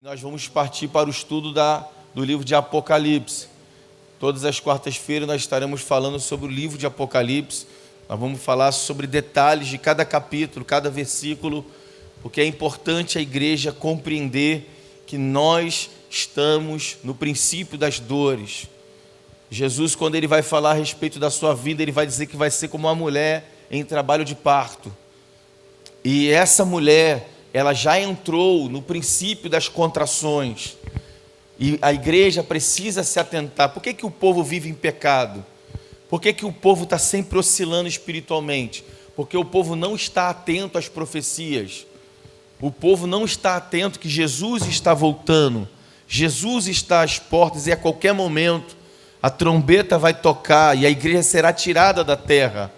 Nós vamos partir para o estudo do livro de Apocalipse. Todas as quartas-feiras nós estaremos falando sobre o livro de Apocalipse. Nós vamos falar sobre detalhes de cada capítulo, cada versículo, porque é importante a igreja compreender que nós estamos no princípio das dores. Jesus, quando ele vai falar a respeito da sua vida, ele vai dizer que vai ser como uma mulher em trabalho de parto. E essa mulher, ela já entrou no princípio das contrações. E a igreja precisa se atentar. Por que o povo vive em pecado? Por que o povo está sempre oscilando espiritualmente? Porque o povo não está atento às profecias. O povo não está atento que Jesus está voltando. Jesus está às portas e a qualquer momento a trombeta vai tocar e a igreja será tirada da terra.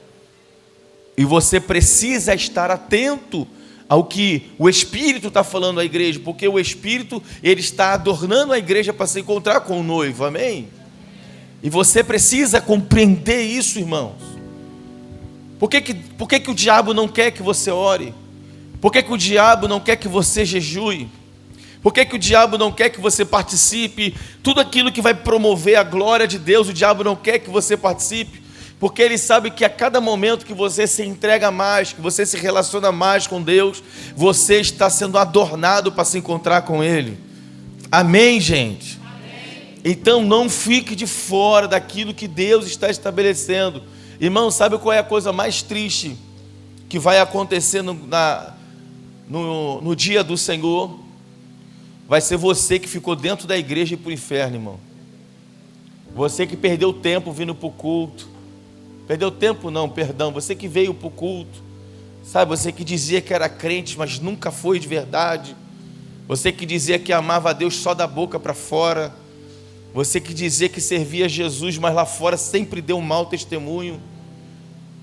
E você precisa estar atento ao que o Espírito está falando à igreja, porque o Espírito, ele está adornando a igreja para se encontrar com o noivo, amém? E você precisa compreender isso, irmãos. Por que o diabo não quer que você ore? Por que o diabo não quer que você jejue? Por que o diabo não quer que você participe? Tudo aquilo que vai promover a glória de Deus, o diabo não quer que você participe. Porque ele sabe que a cada momento que você se entrega mais, que você se relaciona mais com Deus, você está sendo adornado para se encontrar com Ele. Amém, gente? Amém. Então não fique de fora daquilo que Deus está estabelecendo. Irmão, sabe qual é a coisa mais triste que vai acontecer no dia do Senhor? Vai ser você que ficou dentro da igreja e para o inferno, irmão. Você que perdeu tempo vindo para o culto. Perdeu tempo não, perdão, você que veio para o culto, sabe, você que dizia que era crente, mas nunca foi de verdade, você que dizia que amava a Deus só da boca para fora, você que dizia que servia a Jesus, mas lá fora sempre deu um mau testemunho,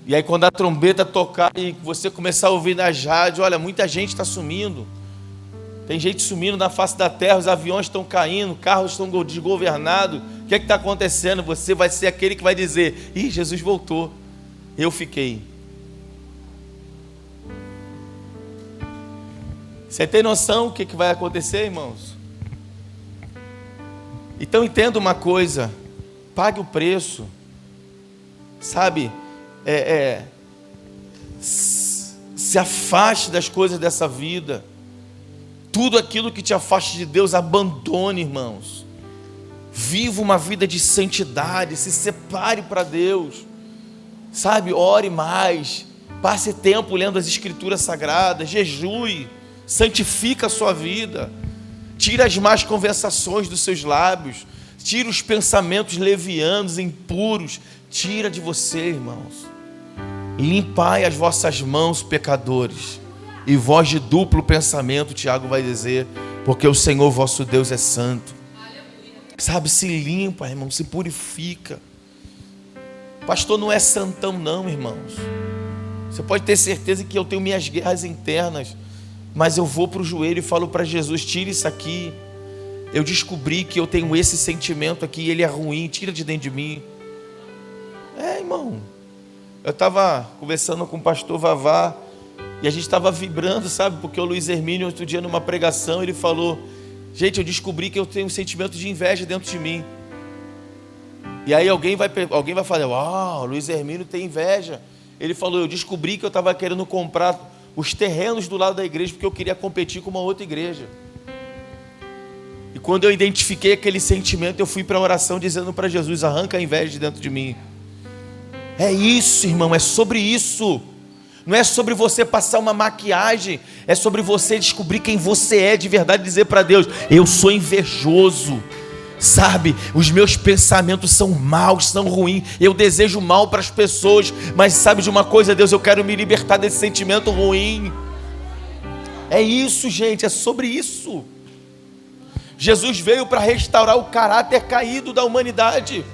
e aí quando a trombeta tocar e você começar a ouvir nas rádios, olha, muita gente está sumindo, tem gente sumindo na face da terra, os aviões estão caindo, carros estão desgovernados. O que está acontecendo? Você vai ser aquele que vai dizer: ih, Jesus voltou, eu fiquei. Você tem noção o que vai acontecer, irmãos? Então entenda uma coisa, pague o preço, sabe, se afaste das coisas dessa vida. Tudo aquilo que te afaste de Deus, abandone, irmãos. Viva uma vida de santidade, se separe para Deus. Sabe, ore mais, passe tempo lendo as Escrituras Sagradas, jejue, santifica a sua vida. Tira as más conversações dos seus lábios, tira os pensamentos levianos, impuros, tira de você, irmãos. Limpai as vossas mãos, pecadores. E voz de duplo pensamento, Tiago vai dizer, porque o Senhor vosso Deus é santo. Sabe, se limpa, irmão, se purifica. Pastor não é santão não, irmãos. Você pode ter certeza que eu tenho minhas guerras internas, mas eu vou para o joelho e falo para Jesus: tira isso aqui. Eu descobri que eu tenho esse sentimento aqui, ele é ruim, tira de dentro de mim. Irmão, eu estava conversando com o pastor Vavá, e a gente estava vibrando, sabe? Porque o Luiz Hermínio, outro dia numa pregação, ele falou: gente, eu descobri que eu tenho um sentimento de inveja dentro de mim. E aí alguém vai falar: uau, Luiz Hermínio tem inveja. Ele falou: eu descobri que eu estava querendo comprar os terrenos do lado da igreja, porque eu queria competir com uma outra igreja. E quando eu identifiquei aquele sentimento, eu fui para a oração dizendo para Jesus: arranca a inveja de dentro de mim. É isso, irmão, é sobre isso. Não é sobre você passar uma maquiagem, é sobre você descobrir quem você é de verdade, dizer para Deus: eu sou invejoso, sabe, os meus pensamentos são maus, são ruins, eu desejo mal para as pessoas, mas sabe de uma coisa, Deus, eu quero me libertar desse sentimento ruim. É isso, gente, é sobre isso. Jesus veio para restaurar o caráter caído da humanidade.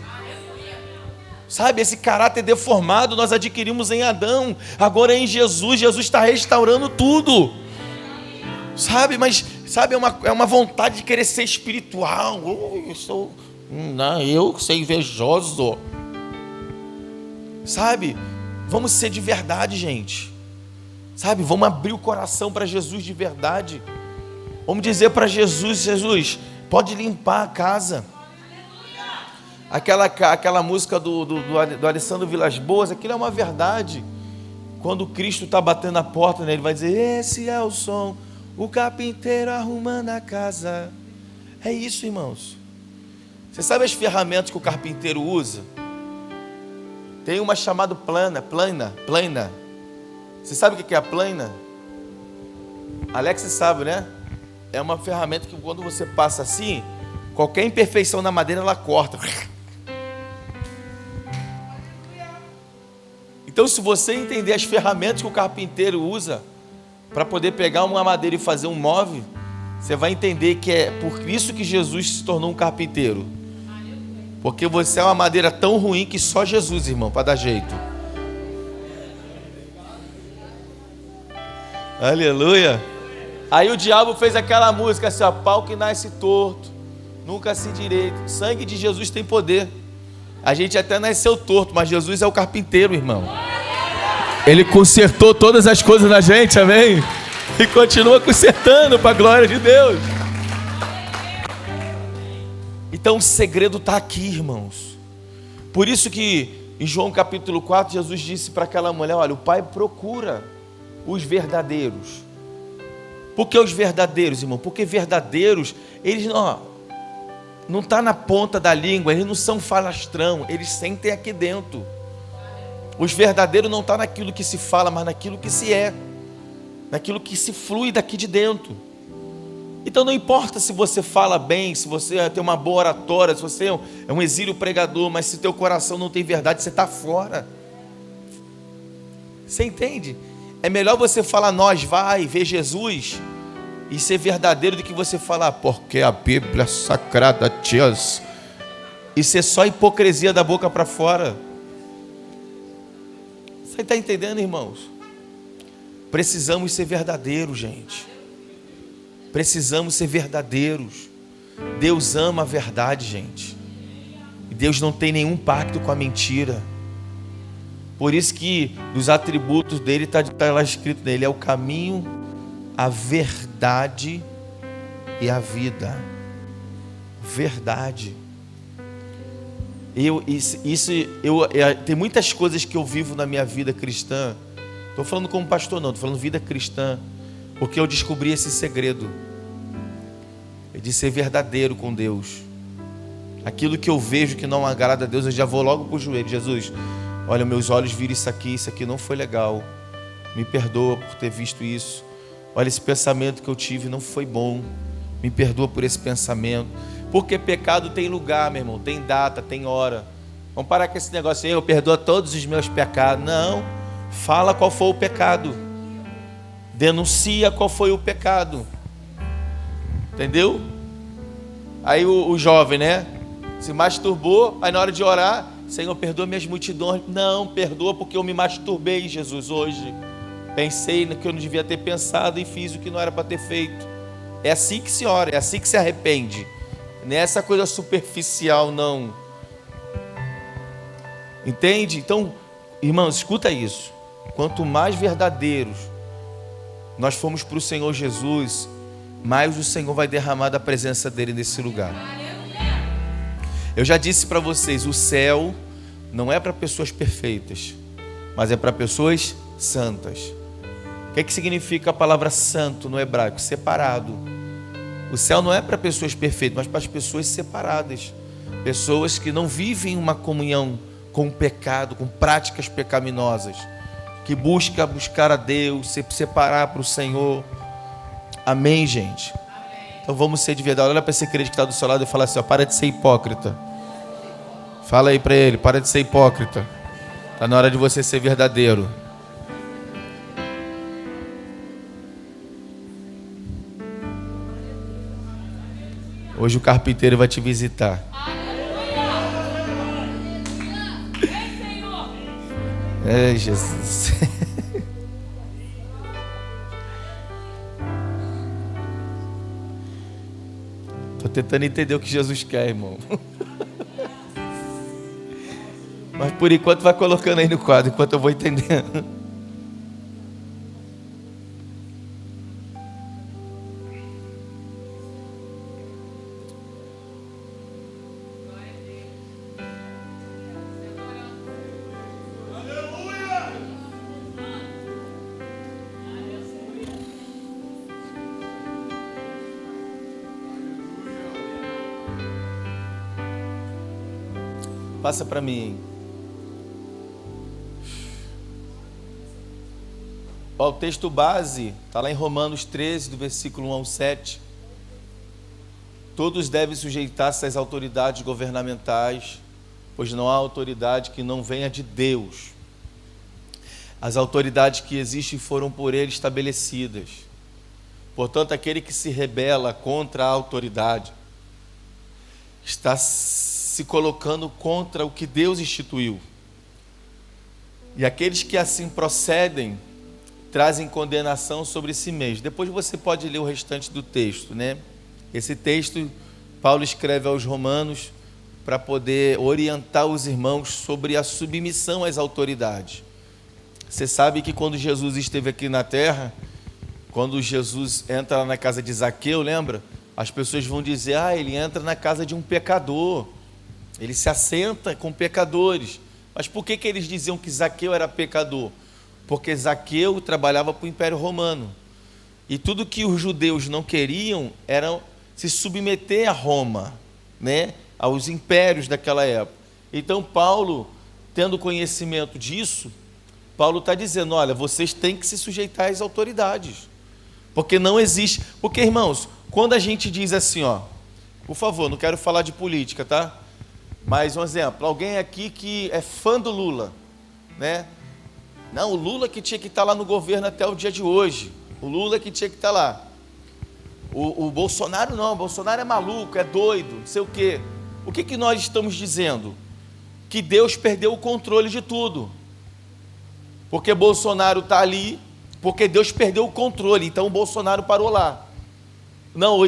Sabe, esse caráter deformado nós adquirimos em Adão, agora é em Jesus. Jesus está restaurando tudo. Sabe, mas sabe, é uma vontade de querer ser espiritual. Eu sou invejoso. Sabe, vamos ser de verdade, gente. Sabe, vamos abrir o coração para Jesus de verdade. Vamos dizer para Jesus: Jesus, pode limpar a casa. Aquela música do Alessandro Vilas Boas, aquilo é uma verdade. Quando Cristo está batendo na porta, né, ele vai dizer: esse é o som, o carpinteiro arrumando a casa. É isso, irmãos. Você sabe as ferramentas que o carpinteiro usa? Tem uma chamada plana. Você sabe o que é a plana? Alex sabe, né? É uma ferramenta que quando você passa assim, qualquer imperfeição na madeira ela corta. Então, se você entender as ferramentas que o carpinteiro usa para poder pegar uma madeira e fazer um móvel, você vai entender que é por isso que Jesus se tornou um carpinteiro. Porque você é uma madeira tão ruim que só Jesus, irmão, para dar jeito. Aleluia. Aí o diabo fez aquela música assim: ó, pau que nasce torto, nunca se direito. O sangue de Jesus tem poder. A gente até nasceu torto, mas Jesus é o carpinteiro, irmão. Ele consertou todas as coisas na gente, amém? E continua consertando para a glória de Deus. Então o segredo está aqui, irmãos. Por isso que em João capítulo 4, Jesus disse para aquela mulher: olha, o Pai procura os verdadeiros. Por que os verdadeiros, irmão? Porque verdadeiros, eles não está na ponta da língua, eles não são falastrão, eles sentem aqui dentro. Os verdadeiros não estão naquilo que se fala, mas naquilo que se é, naquilo que se flui daqui de dentro. Então não importa se você fala bem, se você tem uma boa oratória, se você é um exílio pregador, mas se teu coração não tem verdade, você está fora. Você entende? É melhor você falar nós vai ver Jesus e ser verdadeiro do que você falar porque a Bíblia Sagrada diz, e ser só hipocrisia da boca para fora. Você está entendendo, irmãos? Precisamos ser verdadeiros, gente. Precisamos ser verdadeiros. Deus ama a verdade, gente. E Deus não tem nenhum pacto com a mentira. Por isso que nos atributos dele está lá escrito nele: é o caminho, a verdade e a vida. Verdade. Tem muitas coisas que eu vivo na minha vida cristã. Estou falando como pastor não, estou falando vida cristã. Porque eu descobri esse segredo de ser verdadeiro com Deus. Aquilo que eu vejo que não agrada a Deus, eu já vou logo para o joelho: Jesus, olha, meus olhos viram isso aqui não foi legal. Me perdoa por ter visto isso. Olha, esse pensamento que eu tive não foi bom. Me perdoa por esse pensamento. Porque pecado tem lugar, meu irmão, tem data, tem hora. Vamos parar com esse negócio aí: eu perdoo todos os meus pecados. Não, fala qual foi o pecado. Denuncia qual foi o pecado. Entendeu? Aí o jovem, né, se masturbou, aí na hora de orar: Senhor, perdoa minhas multidões. Não, perdoa porque eu me masturbei, Jesus, hoje. Pensei no que eu não devia ter pensado e fiz o que não era para ter feito. É assim que se ora, é assim que se arrepende. Não é essa coisa superficial, não. Entende? Então, irmãos, escuta isso. Quanto mais verdadeiros nós fomos para o Senhor Jesus, mais o Senhor vai derramar da presença dele nesse lugar. Eu já disse para vocês: o céu não é para pessoas perfeitas, mas é para pessoas santas. O que significa a palavra santo no hebraico? Separado. O céu não é para pessoas perfeitas, mas para as pessoas separadas. Pessoas que não vivem uma comunhão com o pecado, com práticas pecaminosas, que buscar a Deus, se separar para o Senhor. Amém, gente? Então vamos ser de verdade. Olha para esse crente que está do seu lado e fala assim: ó, para de ser hipócrita. Fala aí para ele: para de ser hipócrita. Está na hora de você ser verdadeiro. Hoje o carpinteiro vai te visitar. É, Jesus. Estou tentando entender o que Jesus quer, irmão. Mas por enquanto vai colocando aí no quadro, enquanto eu vou entendendo. Passa para mim. Ó, o texto base está lá em Romanos 13, do versículo 1 ao 7. Todos devem sujeitar-se às autoridades governamentais, pois não há autoridade que não venha de Deus. As autoridades que existem foram por Ele estabelecidas. Portanto, aquele que se rebela contra a autoridade está se colocando contra o que Deus instituiu. E aqueles que assim procedem trazem condenação sobre si mesmos. Depois você pode ler o restante do texto, né? Esse texto, Paulo escreve aos Romanos para poder orientar os irmãos sobre a submissão às autoridades. Você sabe que quando Jesus esteve aqui na terra, quando Jesus entra lá na casa de Zaqueu, lembra? As pessoas vão dizer, ele entra na casa de um pecador, ele se assenta com pecadores. Mas por que eles diziam que Zaqueu era pecador? Porque Zaqueu trabalhava para o Império Romano. E tudo que os judeus não queriam era se submeter a Roma, né? Aos impérios daquela época. Então Paulo, tendo conhecimento disso, Paulo está dizendo, olha, vocês têm que se sujeitar às autoridades. Porque não existe... Porque, irmãos, quando a gente diz assim, por favor, não quero falar de política, tá? Mas um exemplo, alguém aqui que é fã do Lula, né? Não, o Lula que tinha que estar lá no governo até o dia de hoje. O Lula que tinha que estar lá. O Bolsonaro não, o Bolsonaro é maluco, é doido, não sei o quê. O que nós estamos dizendo? Que Deus perdeu o controle de tudo. Porque Bolsonaro está ali, porque Deus perdeu o controle, então o Bolsonaro parou lá. Não,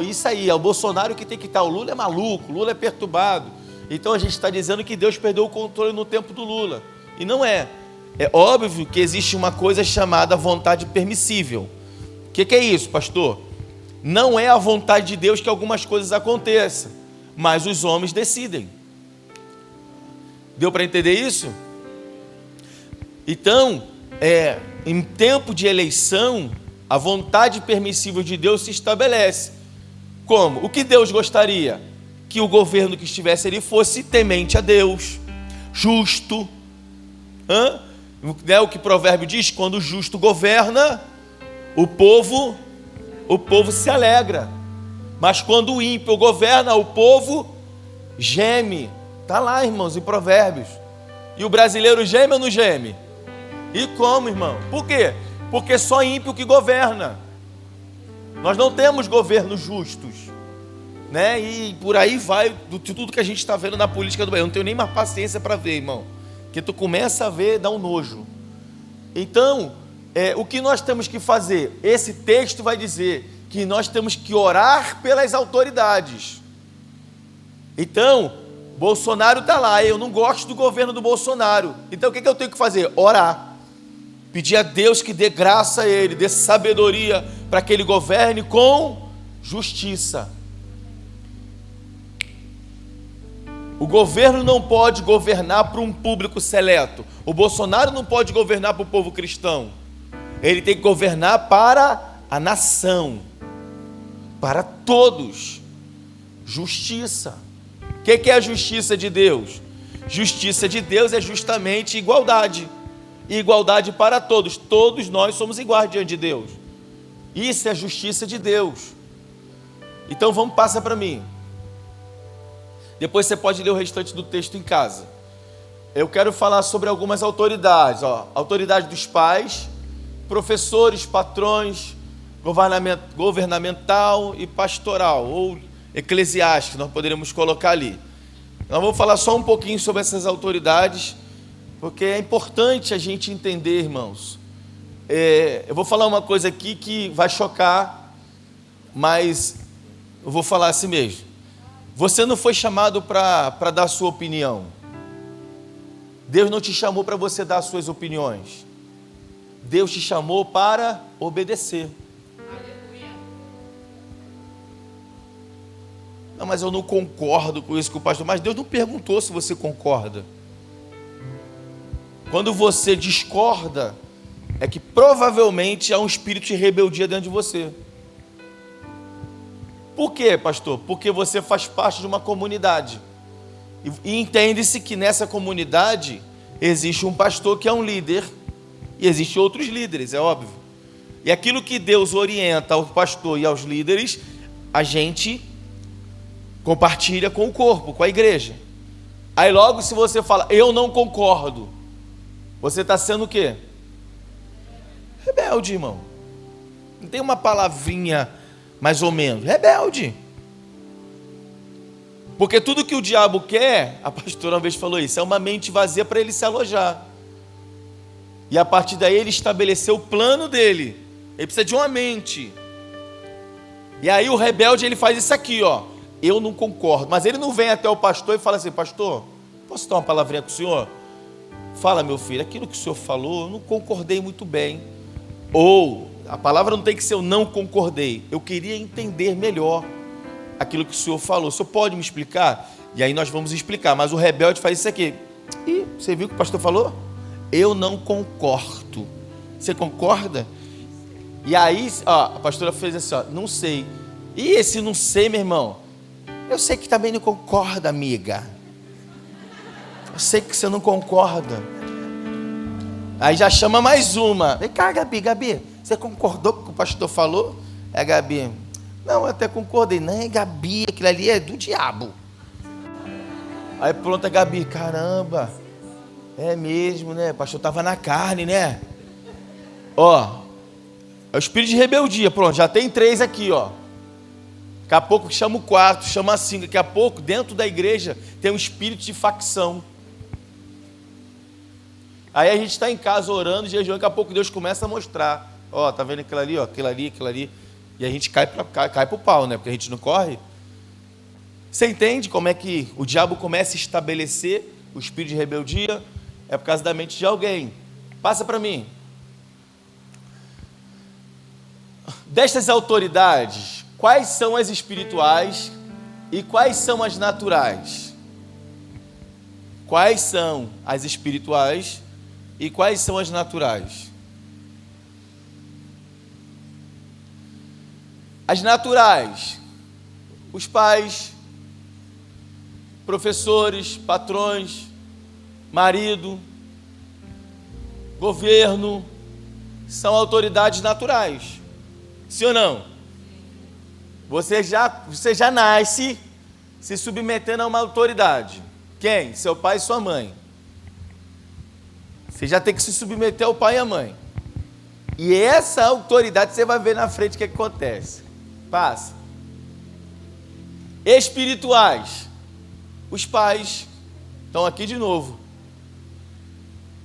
isso aí, é o Bolsonaro que tem que estar. O Lula é maluco, o Lula é perturbado. Então a gente está dizendo que Deus perdeu o controle no tempo do Lula. E não é. É óbvio que existe uma coisa chamada vontade permissível. O que é isso, pastor? Não é a vontade de Deus que algumas coisas aconteçam, mas os homens decidem. Deu para entender isso? Então, em tempo de eleição, a vontade permissível de Deus se estabelece. Como? O que Deus gostaria? Que o governo que estivesse ali fosse temente a Deus, justo. O que o provérbio diz? Quando o justo governa, o povo se alegra. Mas quando o ímpio governa, o povo geme. Está lá, irmãos, em Provérbios. E o brasileiro geme ou não geme? E como, irmão? Por quê? Porque só ímpio que governa. Nós não temos governos justos, né? E por aí vai tudo que a gente está vendo na política do Brasil. Eu não tenho nem mais paciência para ver, irmão. Porque tu começa a ver, dá um nojo. Então, o que nós temos que fazer? Esse texto vai dizer que nós temos que orar pelas autoridades. Então, Bolsonaro está lá, eu não gosto do governo do Bolsonaro. Então, o que eu tenho que fazer? Orar. Pedir a Deus que dê graça a ele, dê sabedoria para que ele governe com justiça. O governo não pode governar para um público seleto. O Bolsonaro não pode governar para o povo cristão. Ele tem que governar para a nação, para todos. Justiça. O que é a justiça de Deus? Justiça de Deus é justamente igualdade. Igualdade para todos. Todos nós somos iguais diante de Deus. Isso é a justiça de Deus. Então passa para mim. Depois você pode ler o restante do texto em casa. Eu quero falar sobre algumas autoridades. Autoridade dos pais, professores, patrões, governamental e pastoral, ou eclesiástico, nós poderíamos colocar ali. Nós vamos falar só um pouquinho sobre essas autoridades, porque é importante a gente entender, irmãos. Eu vou falar uma coisa aqui que vai chocar, mas eu vou falar assim mesmo. Você não foi chamado para dar a sua opinião. Deus não te chamou para você dar as suas opiniões. Deus te chamou para obedecer. Não, mas eu não concordo com isso que o pastor... Mas Deus não perguntou se você concorda. Quando você discorda, é que provavelmente há um espírito de rebeldia dentro de você. Por quê, pastor? Porque você faz parte de uma comunidade. E entende-se que nessa comunidade existe um pastor que é um líder e existem outros líderes, é óbvio. E aquilo que Deus orienta ao pastor e aos líderes, a gente compartilha com o corpo, com a igreja. Aí logo se você fala, eu não concordo, você está sendo o quê? Rebelde, irmão. Não tem uma palavrinha mais ou menos, rebelde. Porque tudo que o diabo quer, a pastora uma vez falou isso, é uma mente vazia para ele se alojar. E a partir daí ele estabeleceu o plano dele. Ele precisa de uma mente. E aí o rebelde ele faz isso aqui, ó. Eu não concordo. Mas ele não vem até o pastor e fala assim, pastor, posso dar uma palavrinha com o senhor? Fala, meu filho, aquilo que o senhor falou, eu não concordei muito bem. Ou, a palavra não tem que ser eu não concordei. Eu queria entender melhor aquilo que o senhor falou. O senhor pode me explicar? E aí nós vamos explicar. Mas o rebelde faz isso aqui. Ih, você viu o que o pastor falou? Eu não concordo. Você concorda? E aí, ó, a pastora fez assim, ó, não sei. E esse não sei, meu irmão? Eu sei que também não concorda, amiga. Eu sei que você não concorda. Aí já chama mais uma. Vem cá, Gabi, você concordou com o que o pastor falou? É, Gabi, não, eu até concordei. Não, é Gabi, aquilo ali é do diabo. Aí pronto, a Gabi, caramba, é mesmo, né? O pastor estava na carne, né? Ó, é o espírito de rebeldia, pronto, já tem 3 aqui, ó. Daqui a pouco chama o 4, chama 5. Daqui a pouco, dentro da igreja, tem um espírito de facção. Aí a gente está em casa orando, jejuando, daqui a pouco Deus começa a mostrar. Ó, tá vendo aquilo ali, ó, aquilo ali. E a gente cai pro pau, né? Porque a gente não corre. Você entende como é que o diabo começa a estabelecer o espírito de rebeldia? É por causa da mente de alguém. Passa para mim. Destas autoridades, quais são as espirituais e quais são as naturais? Quais são as espirituais e quais são as naturais? As naturais, os pais, professores, patrões, marido, governo, são autoridades naturais. Sim ou não? Você já nasce se submetendo a uma autoridade. Quem? Seu pai e sua mãe. Você já tem que se submeter ao pai e à mãe. E essa autoridade você vai ver na frente o que acontece. Passa. Espirituais. Os pais estão aqui de novo.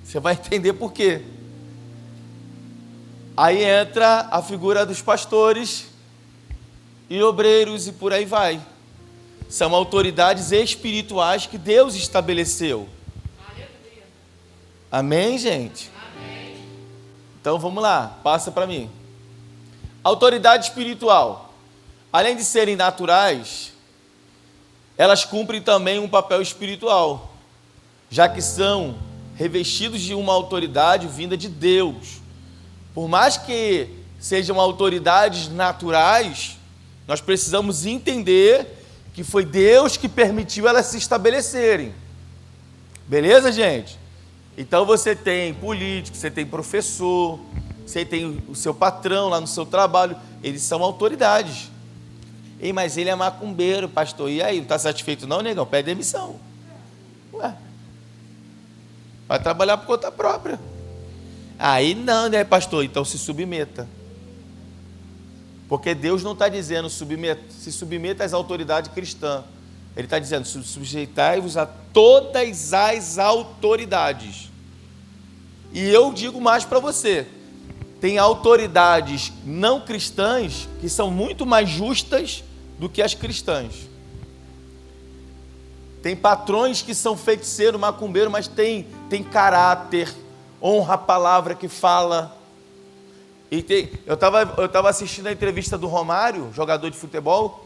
Você vai entender por quê. Aí entra a figura dos pastores e obreiros e por aí vai. São autoridades espirituais que Deus estabeleceu. Amém, gente? Amém. Então vamos lá, passa para mim. Autoridade espiritual. Além de serem naturais, elas cumprem também um papel espiritual, já que são revestidos de uma autoridade vinda de Deus. Por mais que sejam autoridades naturais, nós precisamos entender que foi Deus que permitiu elas se estabelecerem. Beleza, gente? Então você tem político, você tem professor, você tem o seu patrão lá no seu trabalho, eles são autoridades. Ei, mas ele é macumbeiro, pastor, e aí, não está satisfeito não, negão? Pede demissão. Ué, vai trabalhar por conta própria. Aí não, né, pastor? Então se submeta. Porque Deus não está dizendo se submeta às autoridades cristãs. Ele está dizendo, sujeitai-vos a todas as autoridades. E eu digo mais para você, tem autoridades não cristãs que são muito mais justas do que as cristãs. Tem patrões que são feiticeiros, macumbeiros, mas tem caráter, honra a palavra que fala. Eu estava assistindo a entrevista do Romário, jogador de futebol.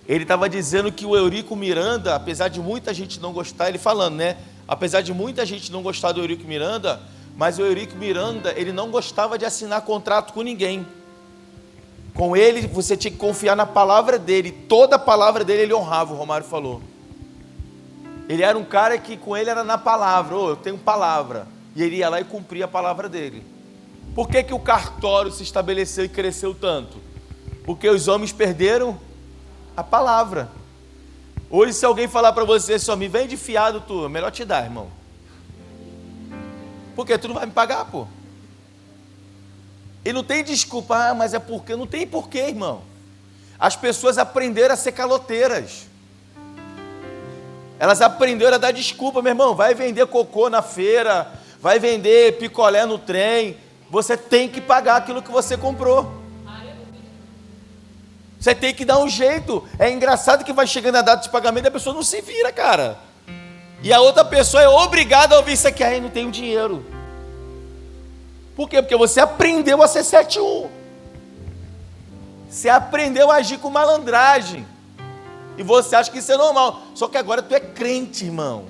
Ele estava dizendo que o Eurico Miranda, apesar de muita gente não gostar, ele falando, né? Apesar de muita gente não gostar do Eurico Miranda, mas o Eurico Miranda, ele não gostava de assinar contrato com ninguém. Com ele, você tinha que confiar na palavra dele. Toda a palavra dele ele honrava, o Romário falou. Ele era um cara que com ele era na palavra. Eu tenho palavra. E ele ia lá e cumpria a palavra dele. Por que que o cartório se estabeleceu e cresceu tanto? Porque os homens perderam a palavra. Hoje, se alguém falar para você, só me vende fiado, tu, é melhor te dar, irmão. Porque tu não vai me pagar, pô. E não tem desculpa, mas é porque, não tem porquê, irmão. As pessoas aprenderam a ser caloteiras. Elas aprenderam a dar desculpa, meu irmão. Vai vender cocô na feira, vai vender picolé no trem. Você tem que pagar aquilo que você comprou. Você tem que dar um jeito. É engraçado que vai chegando a data de pagamento e a pessoa não se vira, cara. E a outra pessoa é obrigada a ouvir isso aqui. Aí não tenho dinheiro. Por quê? Porque você aprendeu a ser 7-1. Você aprendeu a agir com malandragem. E você acha que isso é normal. Só que agora tu é crente, irmão.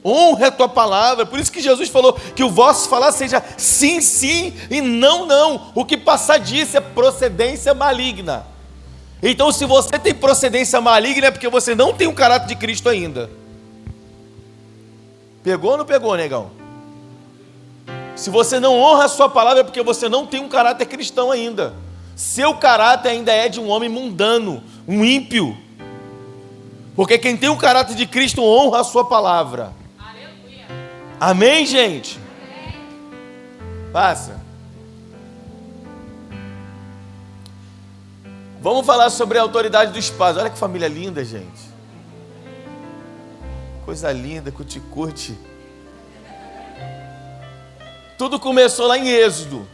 Honra a tua palavra. Por isso que Jesus falou que o vosso falar seja sim, sim e não, não. O que passar disso é procedência maligna. Então, se você tem procedência maligna, é porque você não tem o caráter de Cristo ainda. Pegou ou não pegou, negão? Se você não honra a sua palavra, é porque você não tem um caráter cristão ainda. Seu caráter ainda é de um homem mundano, um ímpio. Porque quem tem o caráter de Cristo honra a sua palavra. Aleluia. Amém, gente? Amém. Passa. Vamos falar sobre a autoridade dos pais. Olha que família linda, gente. Coisa linda, cuticute. Tudo começou lá em Êxodo.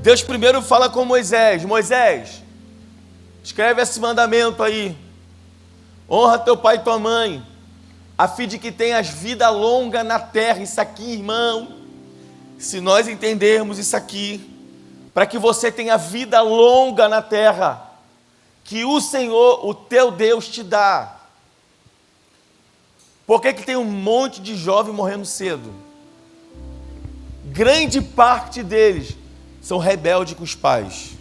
Deus primeiro fala com Moisés. Moisés, escreve esse mandamento aí. Honra teu pai e tua mãe, a fim de que tenhas vida longa na terra. Isso aqui, irmão, se nós entendermos isso aqui, para que você tenha vida longa na terra, que o Senhor, o teu Deus, te dá. Por que que tem um monte de jovem morrendo cedo? Grande parte deles são rebeldes com os pais.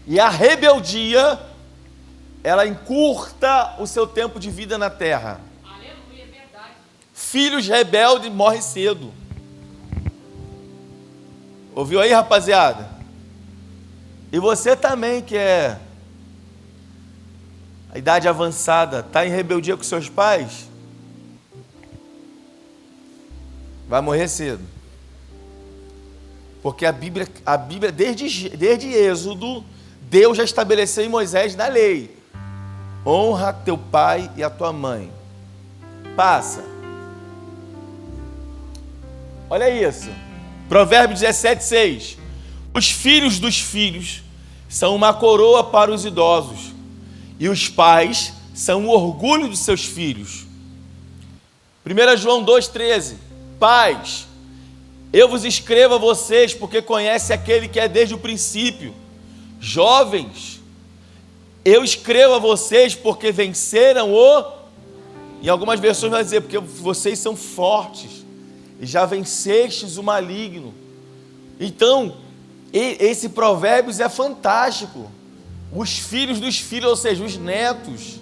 E a rebeldia, ela encurta o seu tempo de vida na terra. Aleluia, é verdade. Filhos rebeldes morrem cedo. Ouviu aí, rapaziada? E você também, que é a idade avançada, está em rebeldia com seus pais? Vai morrer cedo. Porque a Bíblia desde Êxodo, Deus já estabeleceu em Moisés na lei: honra teu pai e a tua mãe. Passa. Olha isso. Provérbios 17:6. Os filhos dos filhos são uma coroa para os idosos, e os pais são o orgulho dos seus filhos. 1 João 2,13. Pais, eu vos escrevo a vocês porque conhece aquele que é desde o princípio. Jovens, eu escrevo a vocês porque venceram o... Em algumas versões vai dizer, porque vocês são fortes e já vencestes o maligno. Então, esse Provérbios é fantástico. Os filhos dos filhos, ou seja, os netos,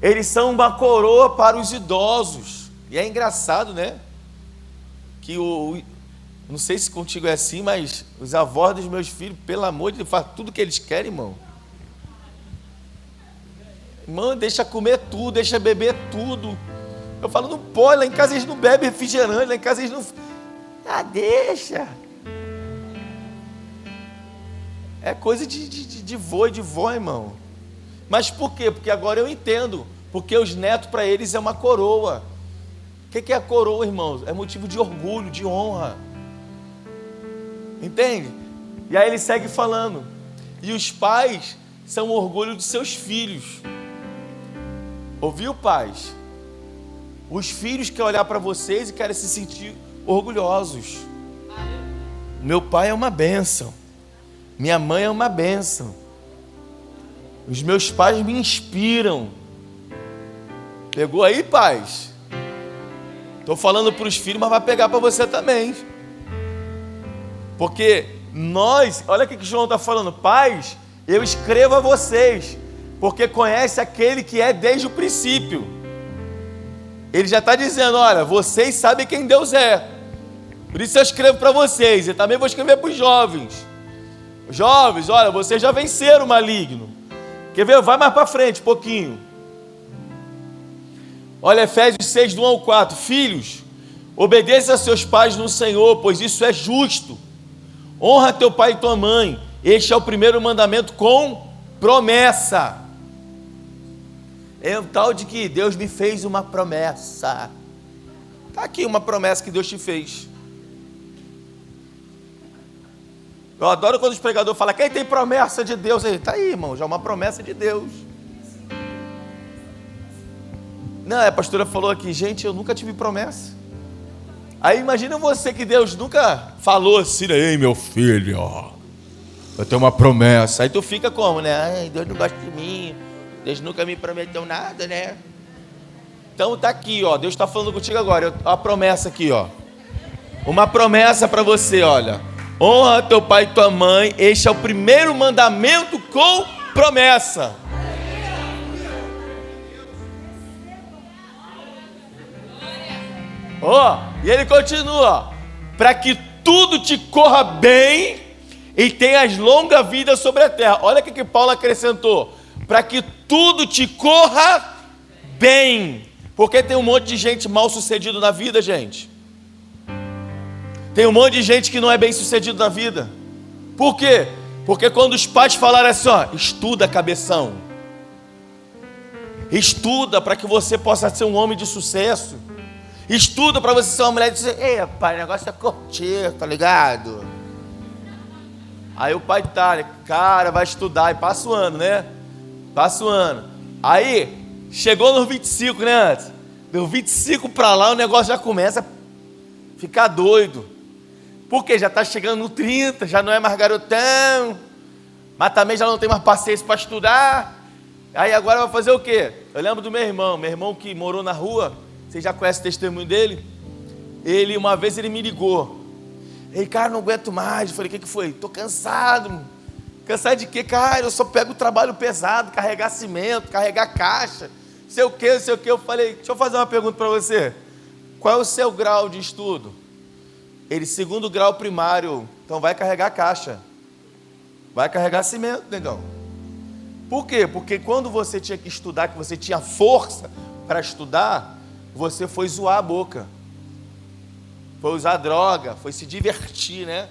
eles são uma coroa para os idosos. E é engraçado, né? Que não sei se contigo é assim, mas os avós dos meus filhos, pelo amor de Deus, fazem tudo que eles querem, irmão. Irmão, deixa comer tudo, deixa beber tudo. Eu falo, não pode, lá em casa eles não bebem refrigerante, lá em casa eles não... Ah, deixa. É coisa de vô e de vó, irmão. Mas por quê? Porque agora eu entendo. Porque os netos para eles é uma coroa. O que é a coroa, irmãos? É motivo de orgulho, de honra. Entende? E aí ele segue falando. E os pais são o orgulho de seus filhos. Ouviu, pais? Os filhos querem olhar para vocês e querem se sentir orgulhosos. Meu pai é uma bênção. Minha mãe é uma bênção. Os meus pais me inspiram. Pegou aí, pais? Estou falando para os filhos, mas vai pegar para você também. Porque nós, olha o que João está falando. Pais, eu escrevo a vocês, Porque conhece aquele que é desde o princípio. Ele já está dizendo, olha, vocês sabem quem Deus é. Por isso eu escrevo para vocês, e também vou escrever para os jovens. Jovens, olha, vocês já venceram o maligno. Quer ver? Vai mais para frente, um pouquinho. Olha, Efésios 6, do 1 ao 4. Filhos, obedeça a seus pais no Senhor, pois isso é justo. Honra teu pai e tua mãe. Este é o primeiro mandamento com promessa. É o tal de que Deus me fez uma promessa. Está aqui uma promessa que Deus te fez. Eu adoro quando os pregadores falam, quem tem promessa de Deus? Está aí, irmão, já é uma promessa de Deus. Não, a pastora falou aqui, gente, eu nunca tive promessa. Aí imagina você que Deus nunca falou assim, ei meu filho, eu tenho uma promessa. Aí tu fica como, né? Ai, Deus não gosta de mim, Deus nunca me prometeu nada, né? Então tá aqui, ó, Deus está falando contigo agora, a promessa aqui, ó. Uma promessa para você, olha. Honra teu pai e tua mãe, este é o primeiro mandamento com promessa. E ele continua, para que tudo te corra bem e tenhas longa vida sobre a terra. Olha o que Paulo acrescentou, para que tudo te corra bem, porque tem um monte de gente mal sucedido na vida, gente. Tem um monte de gente que não é bem sucedido na vida. Por quê? Porque quando os pais falaram assim, estuda, cabeção, estuda para que você possa ser um homem de sucesso, estuda para você ser uma mulher de sucesso. Ei, pai, o negócio é curtir, tá ligado? Aí o pai tá, cara, vai estudar, e passa o ano, né? Passa o ano. Aí, chegou nos 25, né? Deu 25 para lá, o negócio já começa a ficar doido. Porque já está chegando no 30, já não é mais garotão, mas também já não tem mais paciência para estudar. Aí agora vai fazer o quê? Eu lembro do meu irmão que morou na rua, vocês já conhecem o testemunho dele? Uma vez ele me ligou. Ei, cara, não aguento mais. Eu falei, o que foi? Tô cansado. Cansado de quê? Cara, eu só pego trabalho pesado, carregar cimento, carregar caixa, sei o quê. Eu falei, deixa eu fazer uma pergunta para você. Qual é o seu grau de estudo? Ele, 2º grau primário. Então vai carregar caixa, vai carregar cimento, negão. Por quê? Porque quando você tinha que estudar, que você tinha força para estudar, você foi zoar a boca, foi usar droga, foi se divertir, né?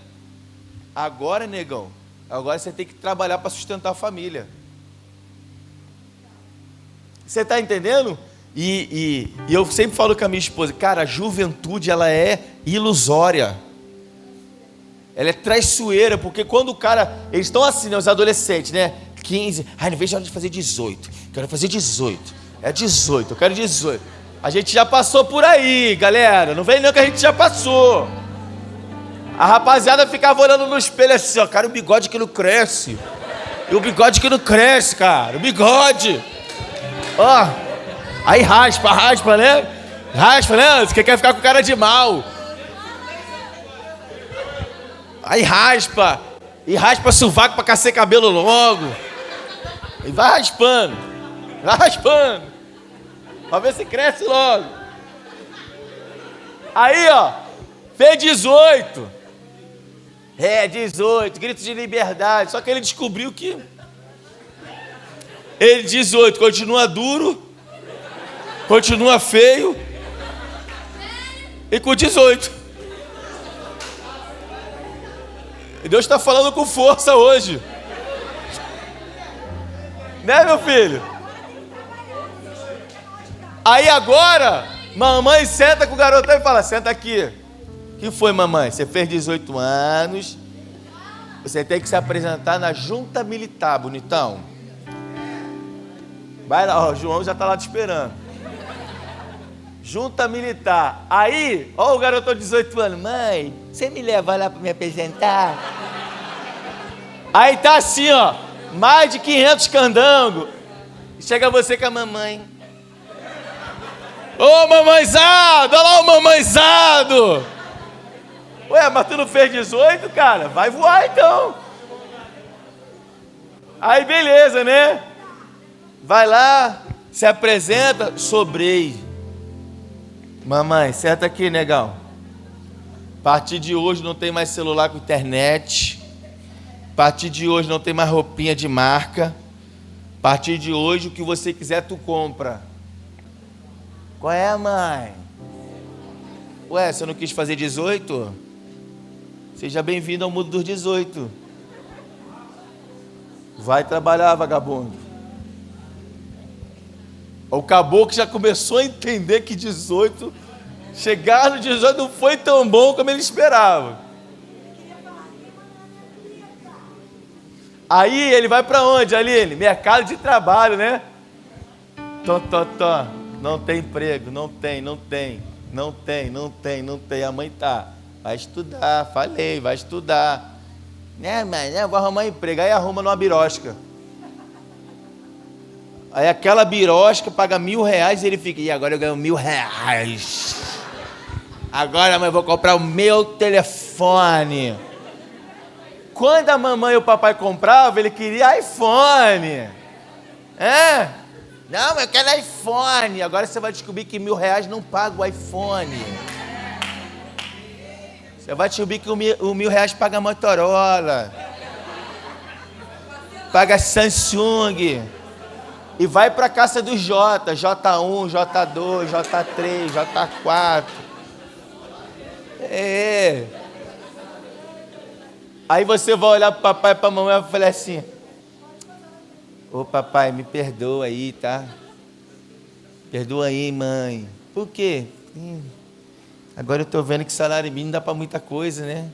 Agora, negão, agora você tem que trabalhar para sustentar a família. Você está entendendo? E eu sempre falo com a minha esposa, cara, a juventude ela é ilusória, ela é traiçoeira, porque quando o cara, eles estão assim, né, os adolescentes, né, 15, não vejo a hora de fazer 18, quero fazer 18, é 18, eu quero 18, a gente já passou por aí, galera, não vem não que a gente já passou, a rapaziada ficava olhando no espelho assim, cara, o bigode que não cresce, cara, o bigode, aí raspa, né? Você quer ficar com cara de mal. Aí raspa sovaco pra cacer cabelo logo. E vai raspando. Pra ver se cresce logo. Aí, fez 18. 18, grito de liberdade. Só que ele descobriu que ele 18 continua duro, continua feio e com 18. E Deus está falando com força hoje, né, meu filho? Aí agora, mamãe senta com o garotão e fala, senta aqui. O que foi, mamãe? Você fez 18 anos, você tem que se apresentar na junta militar, bonitão. Vai lá, o João já está lá te esperando. Junta militar. Aí, o garotão de 18 anos. Mãe, você me leva lá para me apresentar? Aí tá assim, mais de 500 candangos. Chega você com a mamãe. Ô, mamãezado, olha lá o mamãezado. Ué, mas tu não fez 18, cara? Vai voar então. Aí beleza, né? Vai lá, se apresenta, sobrei. Mamãe, senta aqui, negão. A partir de hoje não tem mais celular com internet. A partir de hoje não tem mais roupinha de marca. A partir de hoje o que você quiser tu compra. Qual é, mãe? Ué, você não quis fazer 18? Seja bem-vindo ao mundo dos 18. Vai trabalhar, vagabundo. O caboclo já começou a entender que 18, chegar no 18 não foi tão bom como ele esperava. Aí ele vai para onde, Aline? Mercado de trabalho, né? Não tem emprego, não tem. A mãe tá. Vai estudar, falei, vai estudar. Né, mãe, né? Vou arrumar emprego. Aí arruma numa birosca. Aí aquela birosca paga R$1.000 e ele fica, e agora eu ganho R$1.000. Agora, mãe, eu vou comprar o meu telefone. Quando a mamãe e o papai compravam, ele queria iPhone. É? Não, eu quero iPhone. Agora você vai descobrir que R$1.000 não paga o iPhone. Você vai descobrir que o R$1.000 paga Motorola. Paga Samsung. E vai para a caça do J. J1, J2, J3, J4. É. Aí você vai olhar para o papai e para a mamãe e falar assim: ô papai, me perdoa aí, tá? Perdoa aí, mãe. Por quê? Agora eu estou vendo que salário mínimo dá para muita coisa, né?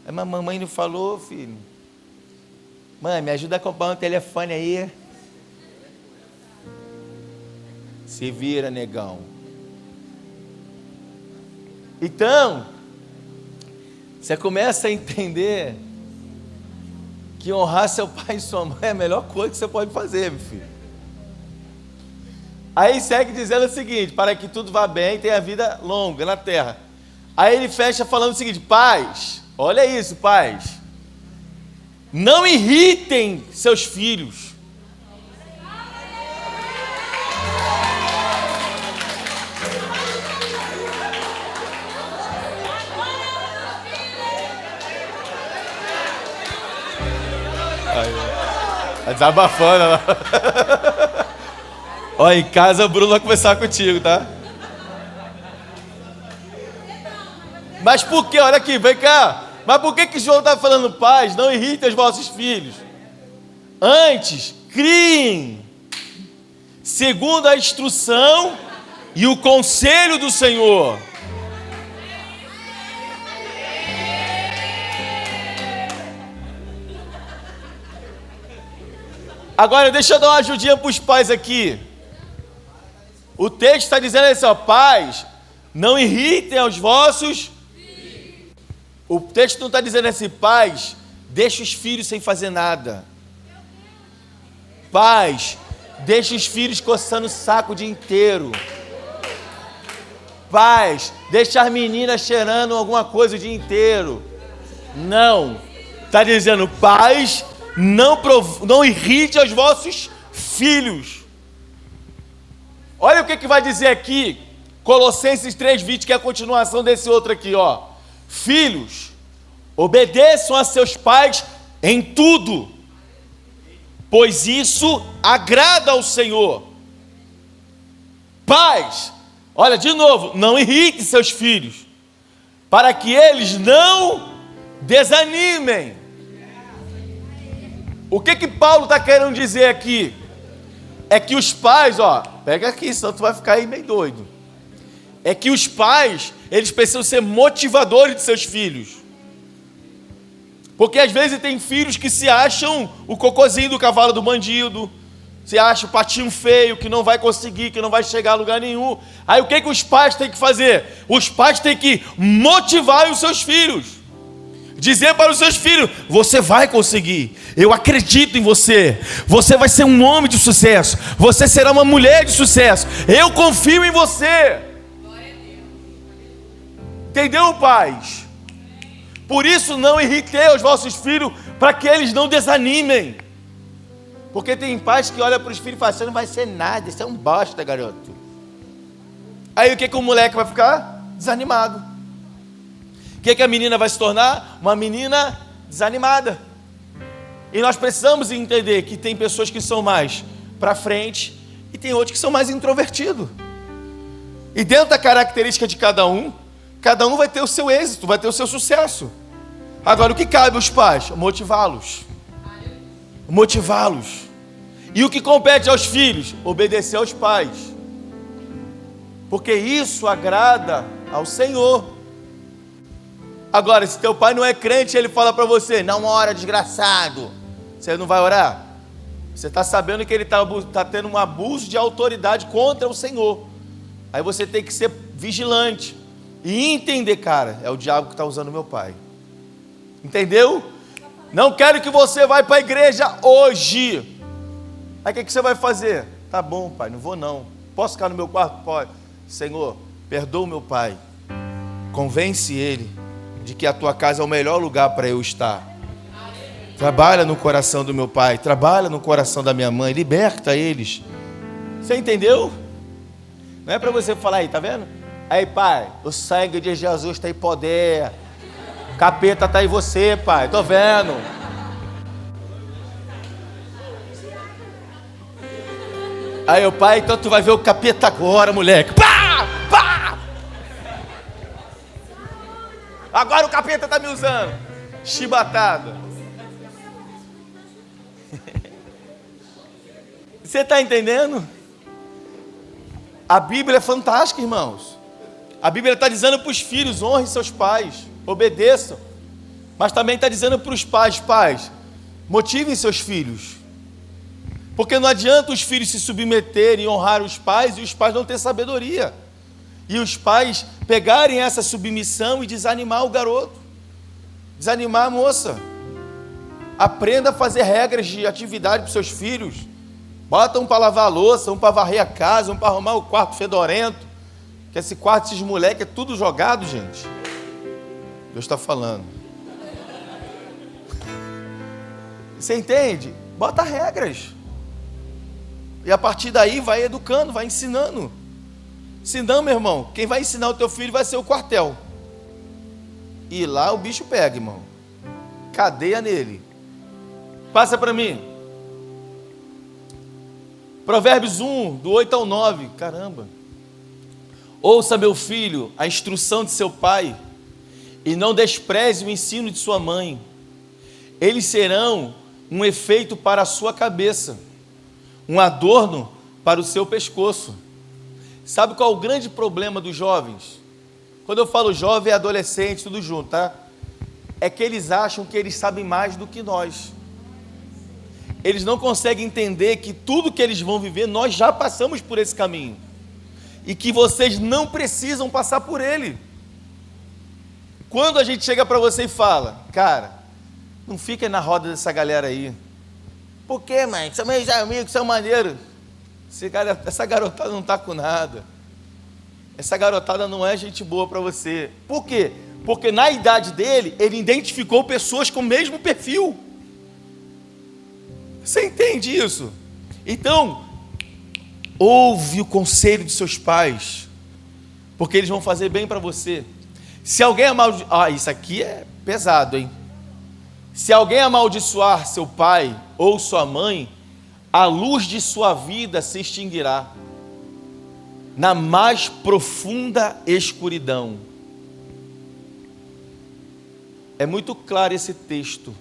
Mas a mamãe não falou, filho. Mãe, me ajuda a comprar um telefone aí. Se vira, negão. Então, você começa a entender que honrar seu pai e sua mãe é a melhor coisa que você pode fazer, meu filho. Aí segue dizendo o seguinte: para que tudo vá bem, tenha vida longa na terra. Aí ele fecha falando o seguinte: pais, olha isso, pais, não irritem seus filhos. Tá desabafando, né? Ó, em casa o Bruno vai conversar contigo, tá? Mas por que? Olha aqui, vem cá. Mas por que João está falando, pais, não irritem os vossos filhos? Antes, criem segundo a instrução e o conselho do Senhor. Agora, deixa eu dar uma ajudinha para os pais aqui. O texto está dizendo assim, ó: pais, não irritem aos vossos. O texto não está dizendo assim: pais, deixa os filhos sem fazer nada. Pais, deixa os filhos coçando o saco o dia inteiro. Pais, deixa as meninas cheirando alguma coisa o dia inteiro. Não. Está dizendo: pais, não irrite aos vossos filhos. Olha o que vai dizer aqui, Colossenses 3:20, que é a continuação desse outro aqui, ó. Filhos, obedeçam a seus pais em tudo, pois isso agrada ao Senhor. Pais, olha de novo, não irrite seus filhos, para que eles não desanimem. O que Paulo está querendo dizer aqui? É que os pais, ó, pega aqui, senão tu vai ficar aí meio doido. É que os pais, eles precisam ser motivadores de seus filhos. Porque às vezes tem filhos que se acham o cocôzinho do cavalo do bandido, se acham o patinho feio, que não vai conseguir, que não vai chegar a lugar nenhum. Aí o que os pais têm que fazer? Os pais têm que motivar os seus filhos. Dizer para os seus filhos: você vai conseguir, eu acredito em você, você vai ser um homem de sucesso, você será uma mulher de sucesso, eu confio em você. Entendeu, pais? Por isso não irritei os vossos filhos, para que eles não desanimem. Porque tem pais que olham para os filhos e falam, você não vai ser nada, isso é um bosta, garoto. Aí o que o moleque vai ficar? Desanimado. O que a menina vai se tornar? Uma menina desanimada. E nós precisamos entender que tem pessoas que são mais para frente e tem outros que são mais introvertidos. E dentro da característica de cada um vai ter o seu êxito, vai ter o seu sucesso. Agora, o que cabe aos pais? Motivá-los. Motivá-los. E o que compete aos filhos? Obedecer aos pais. Porque isso agrada ao Senhor. Agora, se teu pai não é crente, ele fala para você, não ora, desgraçado. Você não vai orar? Você está sabendo que ele está tendo um abuso de autoridade contra o Senhor. Aí você tem que ser vigilante. E entender, cara, é o diabo que está usando meu pai. Entendeu? Não quero que você vá para a igreja hoje. Aí o que você vai fazer? Tá bom, pai, não vou não. Posso ficar no meu quarto? Pode. Senhor, perdoa o meu pai. Convence ele de que a tua casa é o melhor lugar para eu estar. Trabalha no coração do meu pai, trabalha no coração da minha mãe, liberta eles. Você entendeu? Não é para você falar aí, tá vendo? Aí, pai, o sangue de Jesus tem poder. O capeta tá em você, pai, tô vendo. Aí o pai, então tu vai ver o capeta agora, moleque. Pá! Pá! Agora o capeta tá me usando. Chibatada. Você está entendendo? A Bíblia é fantástica, irmãos. A Bíblia está dizendo para os filhos, honrem seus pais, obedeçam. Mas também está dizendo para os pais, motivem seus filhos. Porque não adianta os filhos se submeterem e honrar os pais e os pais não ter sabedoria. E os pais pegarem essa submissão e desanimar o garoto. Desanimar a moça. Aprenda a fazer regras de atividade para os seus filhos. Bota um para lavar a louça, um para varrer a casa, um para arrumar o quarto fedorento. Que esse quarto, esses moleques, é tudo jogado, gente. Deus está falando. Você entende? Bota regras. E a partir daí vai educando, vai ensinando. Senão, meu irmão, quem vai ensinar o teu filho vai ser o quartel. E lá o bicho pega, irmão. Cadeia nele. Passa para mim. Provérbios 1, do 8 ao 9. Caramba. Ouça, meu filho, a instrução de seu pai, e não despreze o ensino de sua mãe. Eles serão um efeito para a sua cabeça, um adorno para o seu pescoço. Sabe qual é o grande problema dos jovens? Quando eu falo jovem, é adolescente, tudo junto, tá? É que eles acham que eles sabem mais do que nós. Eles não conseguem entender que tudo que eles vão viver, nós já passamos por esse caminho. E que vocês não precisam passar por ele. Quando a gente chega para você e fala, cara, não fica na roda dessa galera aí. Por quê, mãe? São meus amigos, são maneiros. Essa garotada não está com nada. Essa garotada não é gente boa para você. Por quê? Porque na idade dele, ele identificou pessoas com o mesmo perfil. Você entende isso? Então, ouve o conselho de seus pais, porque eles vão fazer bem para você. Se alguém amaldiçoar, isso aqui é pesado, hein? Se alguém amaldiçoar seu pai ou sua mãe, a luz de sua vida se extinguirá na mais profunda escuridão. É muito claro esse texto,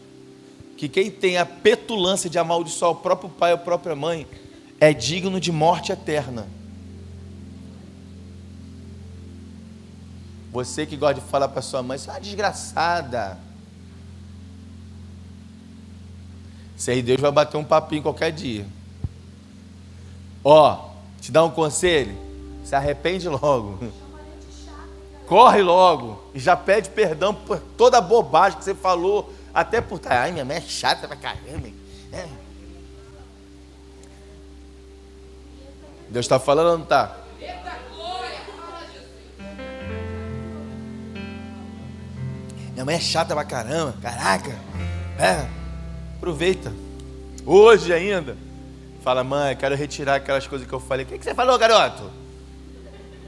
que quem tem a petulância de amaldiçoar o próprio pai ou a própria mãe é digno de morte eterna. Você que gosta de falar para sua mãe, isso é uma desgraçada. Isso aí Deus vai bater um papinho qualquer dia. Ó, te dá um conselho, se arrepende logo. Corre logo e já pede perdão por toda a bobagem que você falou. Até por... Ai, minha mãe é chata pra caramba. É. Deus está falando ou não está? Minha mãe é chata pra caramba. Caraca. É. Aproveita. Hoje ainda. Fala, mãe, quero retirar aquelas coisas que eu falei. O que você falou, garoto?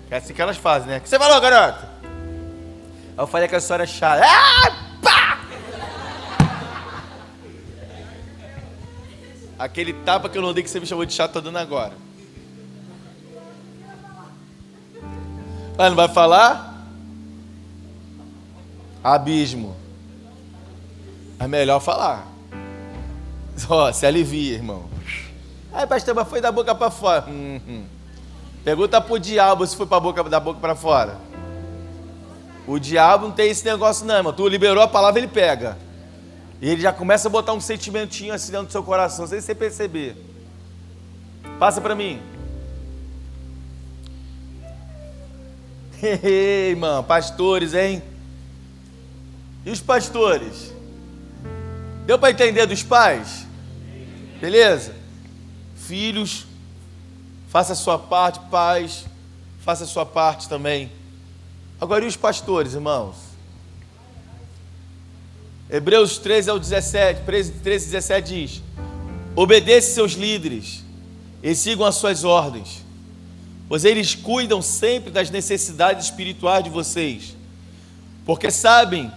É assim que elas fazem, né? O que você falou, garoto? Aí eu falei que a história é chata. Ah, pá! Aquele tapa que eu não dei que você me chamou de chato, tô dando agora. Ah, não vai falar? Abismo. É melhor falar. Ó, se alivia, irmão. Aí, pastor, mas foi da boca para fora. Pergunta pro diabo se foi da boca para fora. O diabo não tem esse negócio não, irmão. Tu liberou a palavra, ele pega. E ele já começa a botar um sentimentinho assim dentro do seu coração, sem você perceber. Passa para mim. Ei, irmão, pastores, hein? E os pastores? Deu para entender dos pais? Beleza? Filhos, faça a sua parte, pais, faça a sua parte também. Agora, e os pastores, irmãos? Hebreus 13 ao 17, 13, 17 diz: obedeça seus líderes e sigam as suas ordens, pois eles cuidam sempre das necessidades espirituais de vocês, porque sabem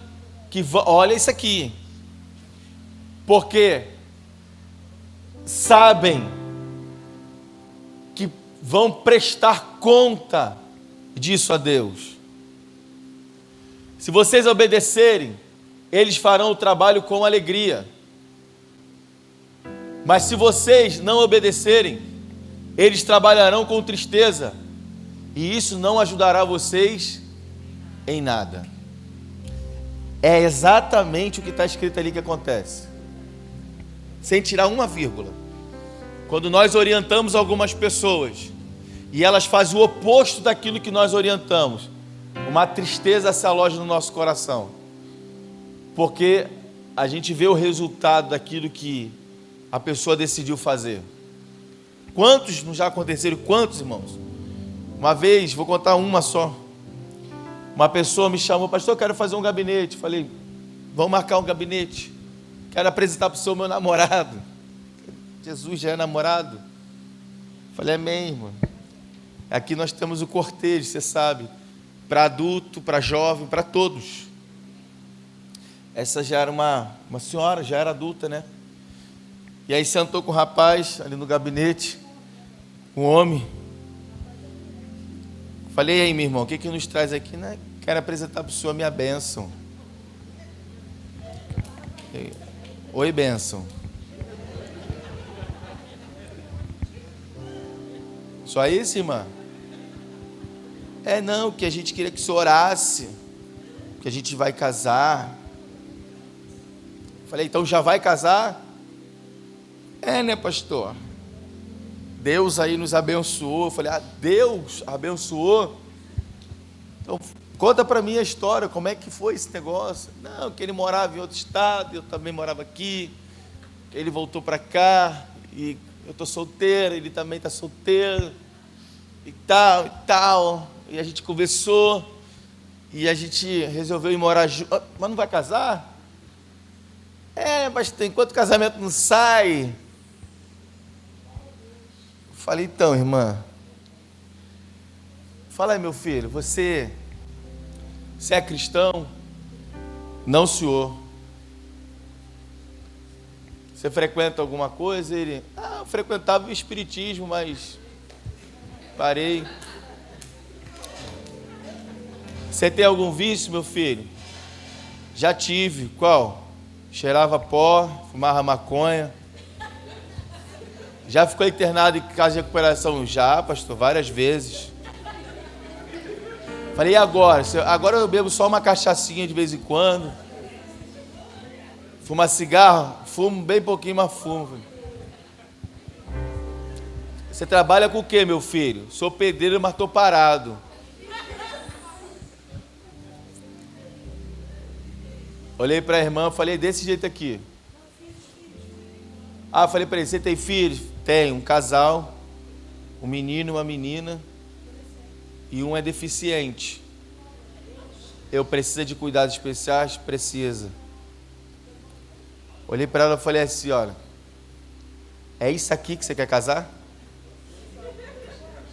que, olha isso aqui, porque sabem que vão prestar conta disso a Deus. Se vocês obedecerem, eles farão o trabalho com alegria. Mas se vocês não obedecerem, eles trabalharão com tristeza, e isso não ajudará vocês em nada. É exatamente o que está escrito ali que acontece, sem tirar uma vírgula. Quando nós orientamos algumas pessoas e elas fazem o oposto daquilo que nós orientamos, uma tristeza se aloja no nosso coração, porque a gente vê o resultado daquilo que a pessoa decidiu fazer. Quantos não já aconteceram? Quantos, irmãos? Uma vez, vou contar uma só. Uma pessoa me chamou: pastor, eu quero fazer um gabinete. Falei: vamos marcar um gabinete. Quero apresentar para o senhor meu namorado. Jesus já é namorado? Falei: amém, irmão. Aqui nós temos o cortejo, você sabe, para adulto, para jovem, para todos. Essa já era uma senhora, já era adulta, né? E aí sentou com o rapaz ali no gabinete, um homem. Falei: e aí, meu irmão, o que que nos traz aqui? Né? Quero apresentar para o senhor a minha bênção. Oi, bênção. Só isso, irmã? É, não, que a gente queria que o senhor orasse, que a gente vai casar. Falei: então já vai casar? É, né, pastor? Deus aí nos abençoou. Falei: ah, Deus abençoou? Então conta para mim a história, como é que foi esse negócio? Não, que ele morava em outro estado, eu também morava aqui, ele voltou para cá, e eu estou solteiro, ele também está solteiro, e tal, e a gente conversou, e a gente resolveu ir morar junto. Mas não vai casar? É, mas enquanto o casamento não sai. Falei: então, irmã, fala aí, meu filho, você é cristão? Não, senhor. Você frequenta alguma coisa? Ele: eu frequentava o espiritismo, mas parei. Você tem algum vício, meu filho? Já tive. Qual? Cheirava pó, fumava maconha. Já ficou internado em casa de recuperação? Já, pastor, várias vezes. Falei: e agora? Agora eu bebo só uma cachaçinha de vez em quando. Fuma cigarro? Fumo bem pouquinho, mas fumo. Você trabalha com o quê, meu filho? Sou pedreiro, mas estou parado. Olhei para a irmã, falei desse jeito aqui. Falei para ele: você tem filhos? Tem, um casal, um menino e uma menina, e um é deficiente. Eu preciso de cuidados especiais? Precisa. Olhei para ela e falei assim: olha, É isso aqui que você quer casar?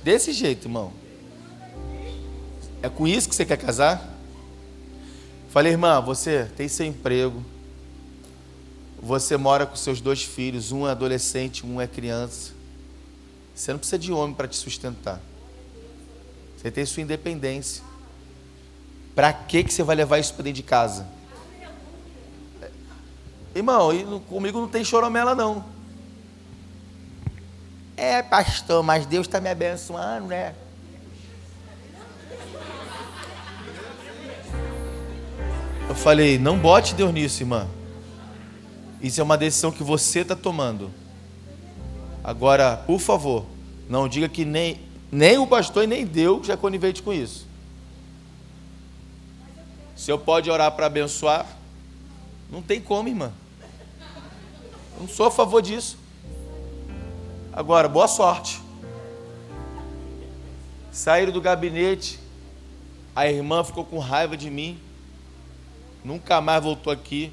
Desse jeito, irmão. É com isso que você quer casar? Falei, irmã, você tem seu emprego. Você mora com seus 2 filhos. Um é adolescente, um é criança. Você não precisa de homem para te sustentar. Você tem sua independência. Para que você vai levar isso para dentro de casa? Irmão, comigo não tem choromela, não. É, pastor, mas Deus está me abençoando, né? Eu falei, não bote Deus nisso, irmã. Isso é uma decisão que você está tomando. Agora, por favor, não diga que nem o pastor e nem Deus é conivente com isso. Se eu pode orar para abençoar, não tem como, irmã. Eu não sou a favor disso. Agora, boa sorte. Saíram do gabinete, a irmã ficou com raiva de mim, nunca mais voltou aqui.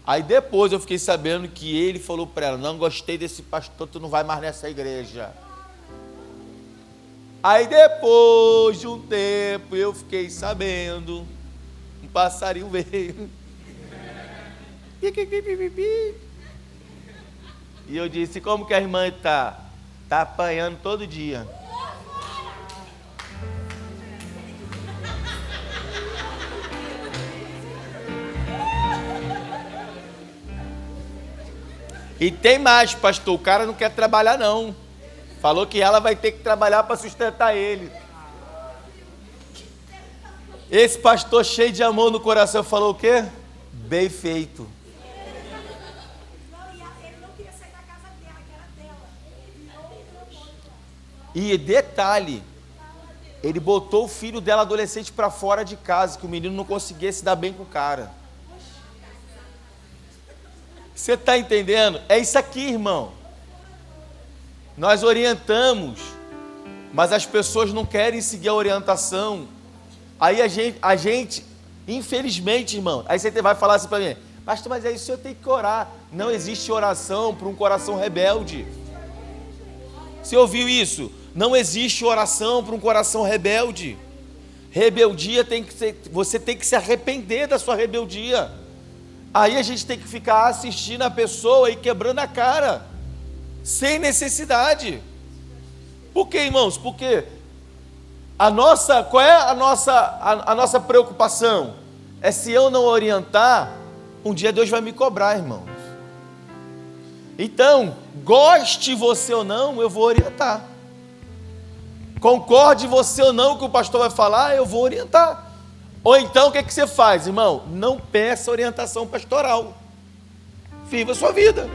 Aí depois eu fiquei sabendo que ele falou para ela, não gostei desse pastor, tu não vai mais nessa igreja. Aí depois de um tempo eu fiquei sabendo, um passarinho veio. E eu disse, como que a irmã está? Está apanhando todo dia. E tem mais, pastor, o cara não quer trabalhar não. Falou que ela vai ter que trabalhar para sustentar ele. Esse pastor cheio de amor no coração falou o quê? Bem feito. Ele não queria sair da casa dela, que era dela. E detalhe, ele botou o filho dela adolescente para fora de casa, que o menino não conseguia se dar bem com o cara. Você está entendendo? É isso aqui, irmão. Nós orientamos, mas as pessoas não querem seguir a orientação. Aí a gente, infelizmente, irmão, aí você vai falar assim para mim, pastor, mas é isso, eu tenho que orar. Não existe oração para um coração rebelde. Você ouviu isso? Não existe oração para um coração rebelde. Rebeldia tem que ser, você tem que se arrepender da sua rebeldia. Aí a gente tem que ficar assistindo a pessoa e quebrando a cara, sem necessidade. Por quê, irmãos? Porque qual é a nossa preocupação? É se eu não orientar, um dia Deus vai me cobrar, irmãos. Então, goste você ou não, eu vou orientar. Concorde você ou não com o que o pastor vai falar, eu vou orientar. Ou então, o que você faz, irmão? Não peça orientação pastoral. Viva a sua vida.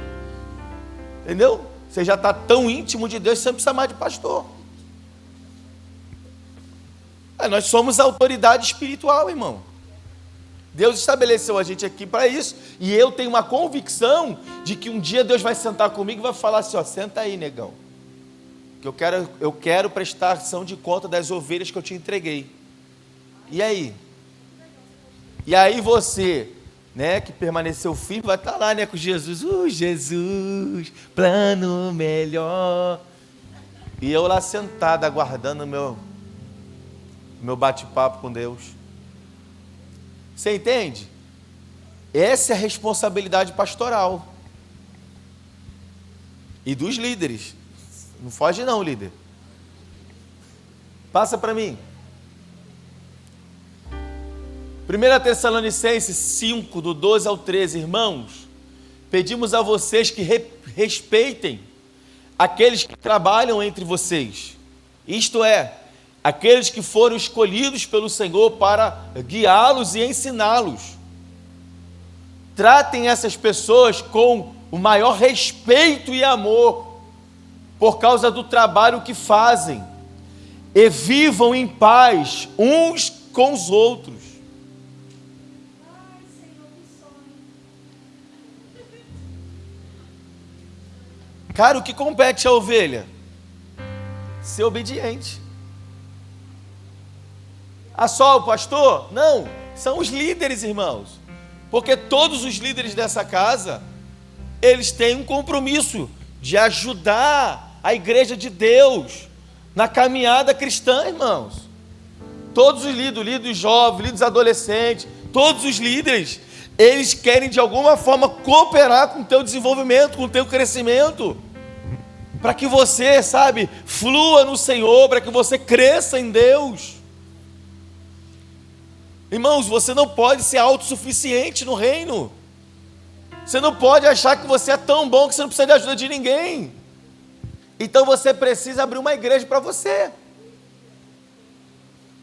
Entendeu? Você já está tão íntimo de Deus, você não precisa mais de pastor. Nós somos autoridade espiritual, irmão. Deus estabeleceu a gente aqui para isso. E eu tenho uma convicção de que um dia Deus vai sentar comigo e vai falar assim, ó, senta aí, negão. Que eu quero prestar ação de conta das ovelhas que eu te entreguei. E aí? E aí você, né, que permaneceu firme, vai estar lá, né, com Jesus. Jesus, plano melhor. E eu lá sentado, aguardando o meu bate-papo com Deus. Você entende? Essa é a responsabilidade pastoral. E dos líderes. Não foge não, líder. Passa para mim. 1 Tessalonicenses 5, do 12 ao 13, irmãos, pedimos a vocês que respeitem aqueles que trabalham entre vocês, isto é, aqueles que foram escolhidos pelo Senhor para guiá-los e ensiná-los. Tratem essas pessoas com o maior respeito e amor, por causa do trabalho que fazem, e vivam em paz uns com os outros. Cara, o que compete à ovelha? Ser obediente. Só o pastor? Não, são os líderes, irmãos. Porque todos os líderes dessa casa, eles têm um compromisso de ajudar a igreja de Deus na caminhada cristã, irmãos. Todos os líderes jovens, líderes adolescentes, todos os líderes, eles querem de alguma forma cooperar com o teu desenvolvimento, com o teu crescimento, para que você, sabe, flua no Senhor, para que você cresça em Deus. Irmãos, você não pode ser autossuficiente no reino. Você não pode achar que você é tão bom que você não precisa de ajuda de ninguém. Então você precisa abrir uma igreja para você.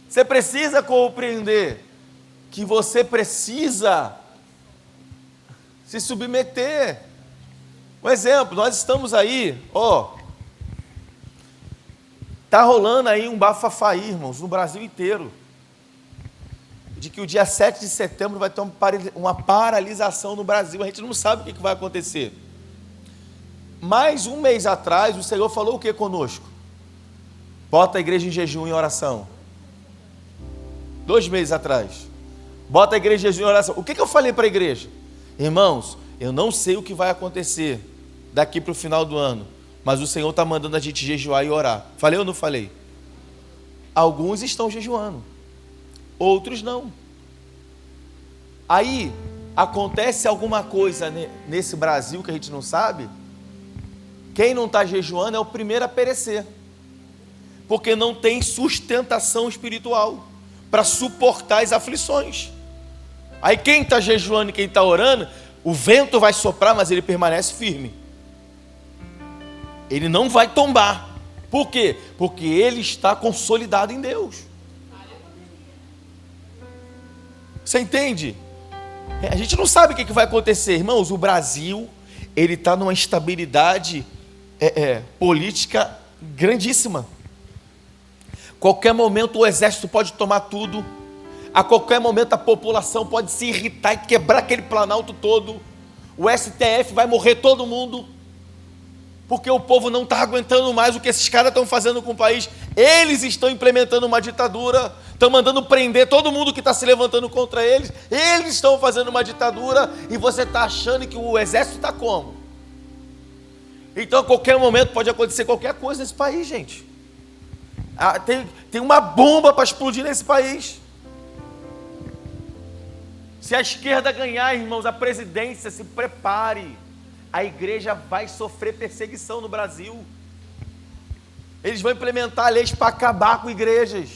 Você precisa compreender que você precisa se submeter. Um exemplo, nós estamos aí, tá rolando aí um bafafá, irmãos, no Brasil inteiro, de que o dia 7 de setembro vai ter uma paralisação no Brasil. A gente não sabe o que vai acontecer. Mas um mês atrás, o Senhor falou o que conosco? Bota a igreja em jejum e oração. 2 meses atrás, bota a igreja em jejum e oração. O que eu falei para a igreja? Irmãos, eu não sei o que vai acontecer daqui para o final do ano, mas o Senhor está mandando a gente jejuar e orar. Falei ou não falei? Alguns estão jejuando, outros não. Aí acontece alguma coisa nesse Brasil que a gente não sabe. Quem não está jejuando é o primeiro a perecer, porque não tem sustentação espiritual para suportar as aflições. Aí quem está jejuando e quem está orando, o vento vai soprar, mas ele permanece firme. Ele não vai tombar. Por quê? Porque ele está consolidado em Deus. Você entende? A gente não sabe o que vai acontecer, irmãos. O Brasil, ele está numa instabilidade política grandíssima. Qualquer momento o exército pode tomar tudo. A qualquer momento a população pode se irritar e quebrar aquele planalto todo. O STF vai morrer todo mundo, porque o povo não está aguentando mais o que esses caras estão fazendo com o país. Eles estão implementando uma ditadura, estão mandando prender todo mundo que está se levantando contra eles. Eles estão fazendo uma ditadura e você está achando que o exército está como? Então a qualquer momento pode acontecer qualquer coisa nesse país, gente. Tem uma bomba para explodir nesse país. Se a esquerda ganhar, irmãos, a presidência, se prepare. A igreja vai sofrer perseguição no Brasil. Eles vão implementar leis para acabar com igrejas.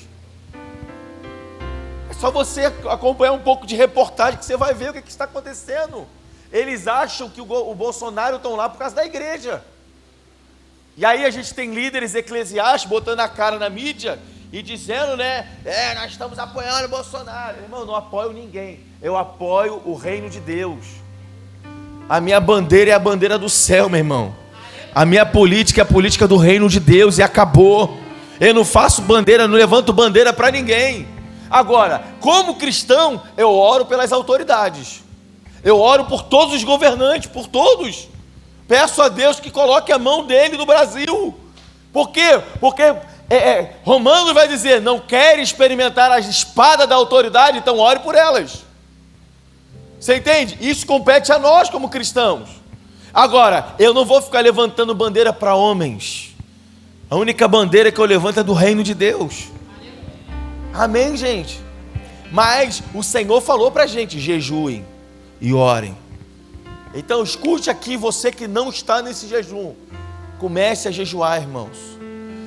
É só você acompanhar um pouco de reportagem que você vai ver o que está acontecendo. Eles acham que o Bolsonaro estão lá por causa da igreja. E aí a gente tem líderes eclesiásticos botando a cara na mídia e dizendo, nós estamos apoiando o Bolsonaro. Irmão, eu não apoio ninguém. Eu apoio o reino de Deus. A minha bandeira é a bandeira do céu, meu irmão. A minha política é a política do reino de Deus e acabou. Eu não faço bandeira, não levanto bandeira para ninguém. Agora, como cristão, eu oro pelas autoridades. Eu oro por todos os governantes, por todos. Peço a Deus que coloque a mão dele no Brasil. Por quê? Porque Romanos vai dizer, não quer experimentar a espada da autoridade, então ore por elas. Você entende? Isso compete a nós como cristãos. Agora, eu não vou ficar levantando bandeira para homens. A única bandeira que eu levanto é do reino de Deus. Amém, gente? Mas o Senhor falou para a gente, jejuem e orem. Então escute aqui, você que não está nesse jejum, comece a jejuar, irmãos.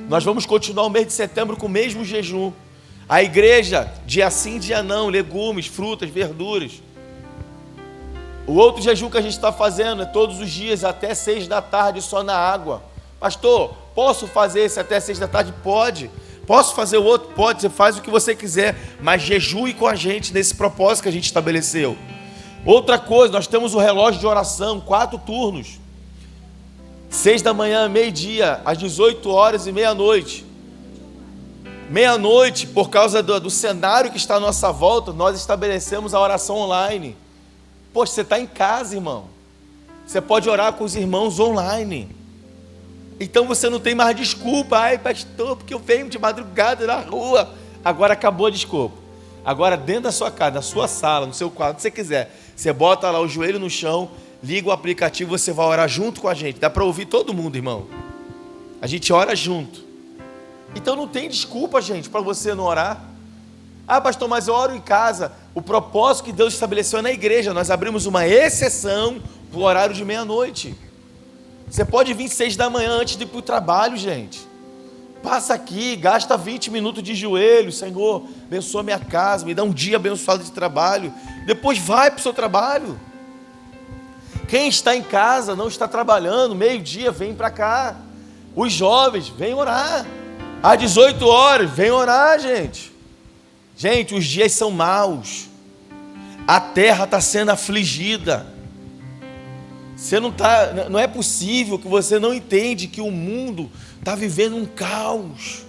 Nós vamos continuar o mês de setembro com o mesmo jejum. A igreja, dia sim, dia não, legumes, frutas, verduras. O outro jejum que a gente está fazendo é todos os dias até 6 da tarde só na água. Pastor, posso fazer esse até 6 da tarde? Pode. Posso fazer o outro? Pode. Você faz o que você quiser, mas jejue com a gente nesse propósito que a gente estabeleceu. Outra coisa, nós temos o relógio de oração, 4 turnos. 6 da manhã, meio-dia, às 18 horas e meia-noite. Meia-noite, por causa do cenário que está à nossa volta, nós estabelecemos a oração online. Poxa, você está em casa, irmão. Você pode orar com os irmãos online. Então você não tem mais desculpa. Ai, pastor, porque eu venho de madrugada na rua. Agora acabou a desculpa. Agora dentro da sua casa, na sua sala, no seu quarto, onde você quiser, você bota lá o joelho no chão liga o aplicativo, você vai orar junto com a gente. Dá para ouvir todo mundo, irmão. A gente ora junto. Então não tem desculpa, gente, para você não orar. Ah, pastor, mas eu oro em casa. O propósito que Deus estabeleceu é na igreja. Nós abrimos uma exceção para o horário de meia-noite. Você pode vir 6 da manhã antes de ir para o trabalho, gente. Passa aqui, gasta 20 minutos de joelho. Senhor, abençoa minha casa, me dá um dia abençoado de trabalho. Depois vai para o seu trabalho. Quem está em casa, não está trabalhando, meio-dia, vem para cá. Os jovens, vem orar. Às 18 horas, vem orar, gente. Gente, os dias são maus. A terra está sendo afligida. Não é possível que você não entende que o mundo está vivendo um caos.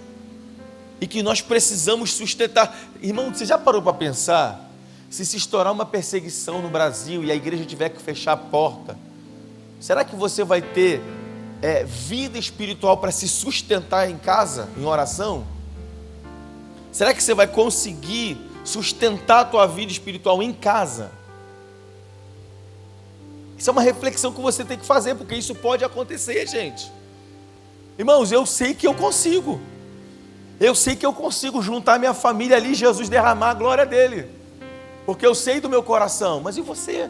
E que nós precisamos sustentar. Irmão, você já parou para pensar? Se estourar uma perseguição no Brasil e a igreja tiver que fechar a porta, será que você vai ter vida espiritual para se sustentar em casa, em oração? Será que você vai conseguir sustentar a tua vida espiritual em casa? Isso é uma reflexão que você tem que fazer, porque isso pode acontecer, gente. Irmãos, eu sei que eu consigo. Eu sei que eu consigo juntar minha família ali, Jesus derramar a glória dele. Porque eu sei do meu coração. Mas e você?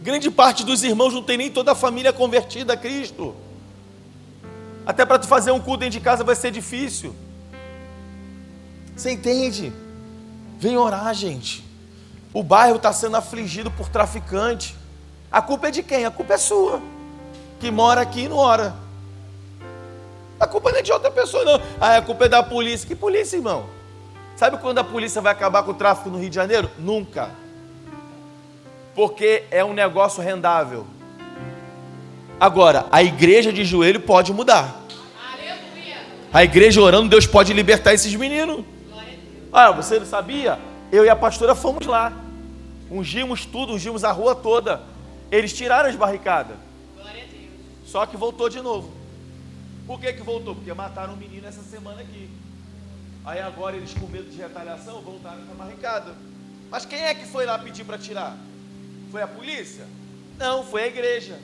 Grande parte dos irmãos não tem nem toda a família convertida a Cristo. Até para tu fazer um culto dentro de casa vai ser difícil. Você entende? Vem orar, gente. O bairro está sendo afligido por traficante. A culpa é de quem? A culpa é sua. Que mora aqui e não ora. A culpa não é de outra pessoa, não. A culpa é da polícia. Que polícia, irmão? Sabe quando a polícia vai acabar com o tráfico no Rio de Janeiro? Nunca. Porque é um negócio rendável. Agora, a igreja de joelho pode mudar. A igreja orando, Deus pode libertar esses meninos. Ah, você não sabia? Eu e a pastora fomos lá. Ungimos tudo, ungimos a rua toda. Eles tiraram as barricadas. Só que voltou de novo. Por que voltou? Porque mataram um menino essa semana aqui. Aí agora eles, com medo de retaliação, voltaram para a barricada. Mas quem é que foi lá pedir para tirar? Foi a polícia? Não, foi a igreja.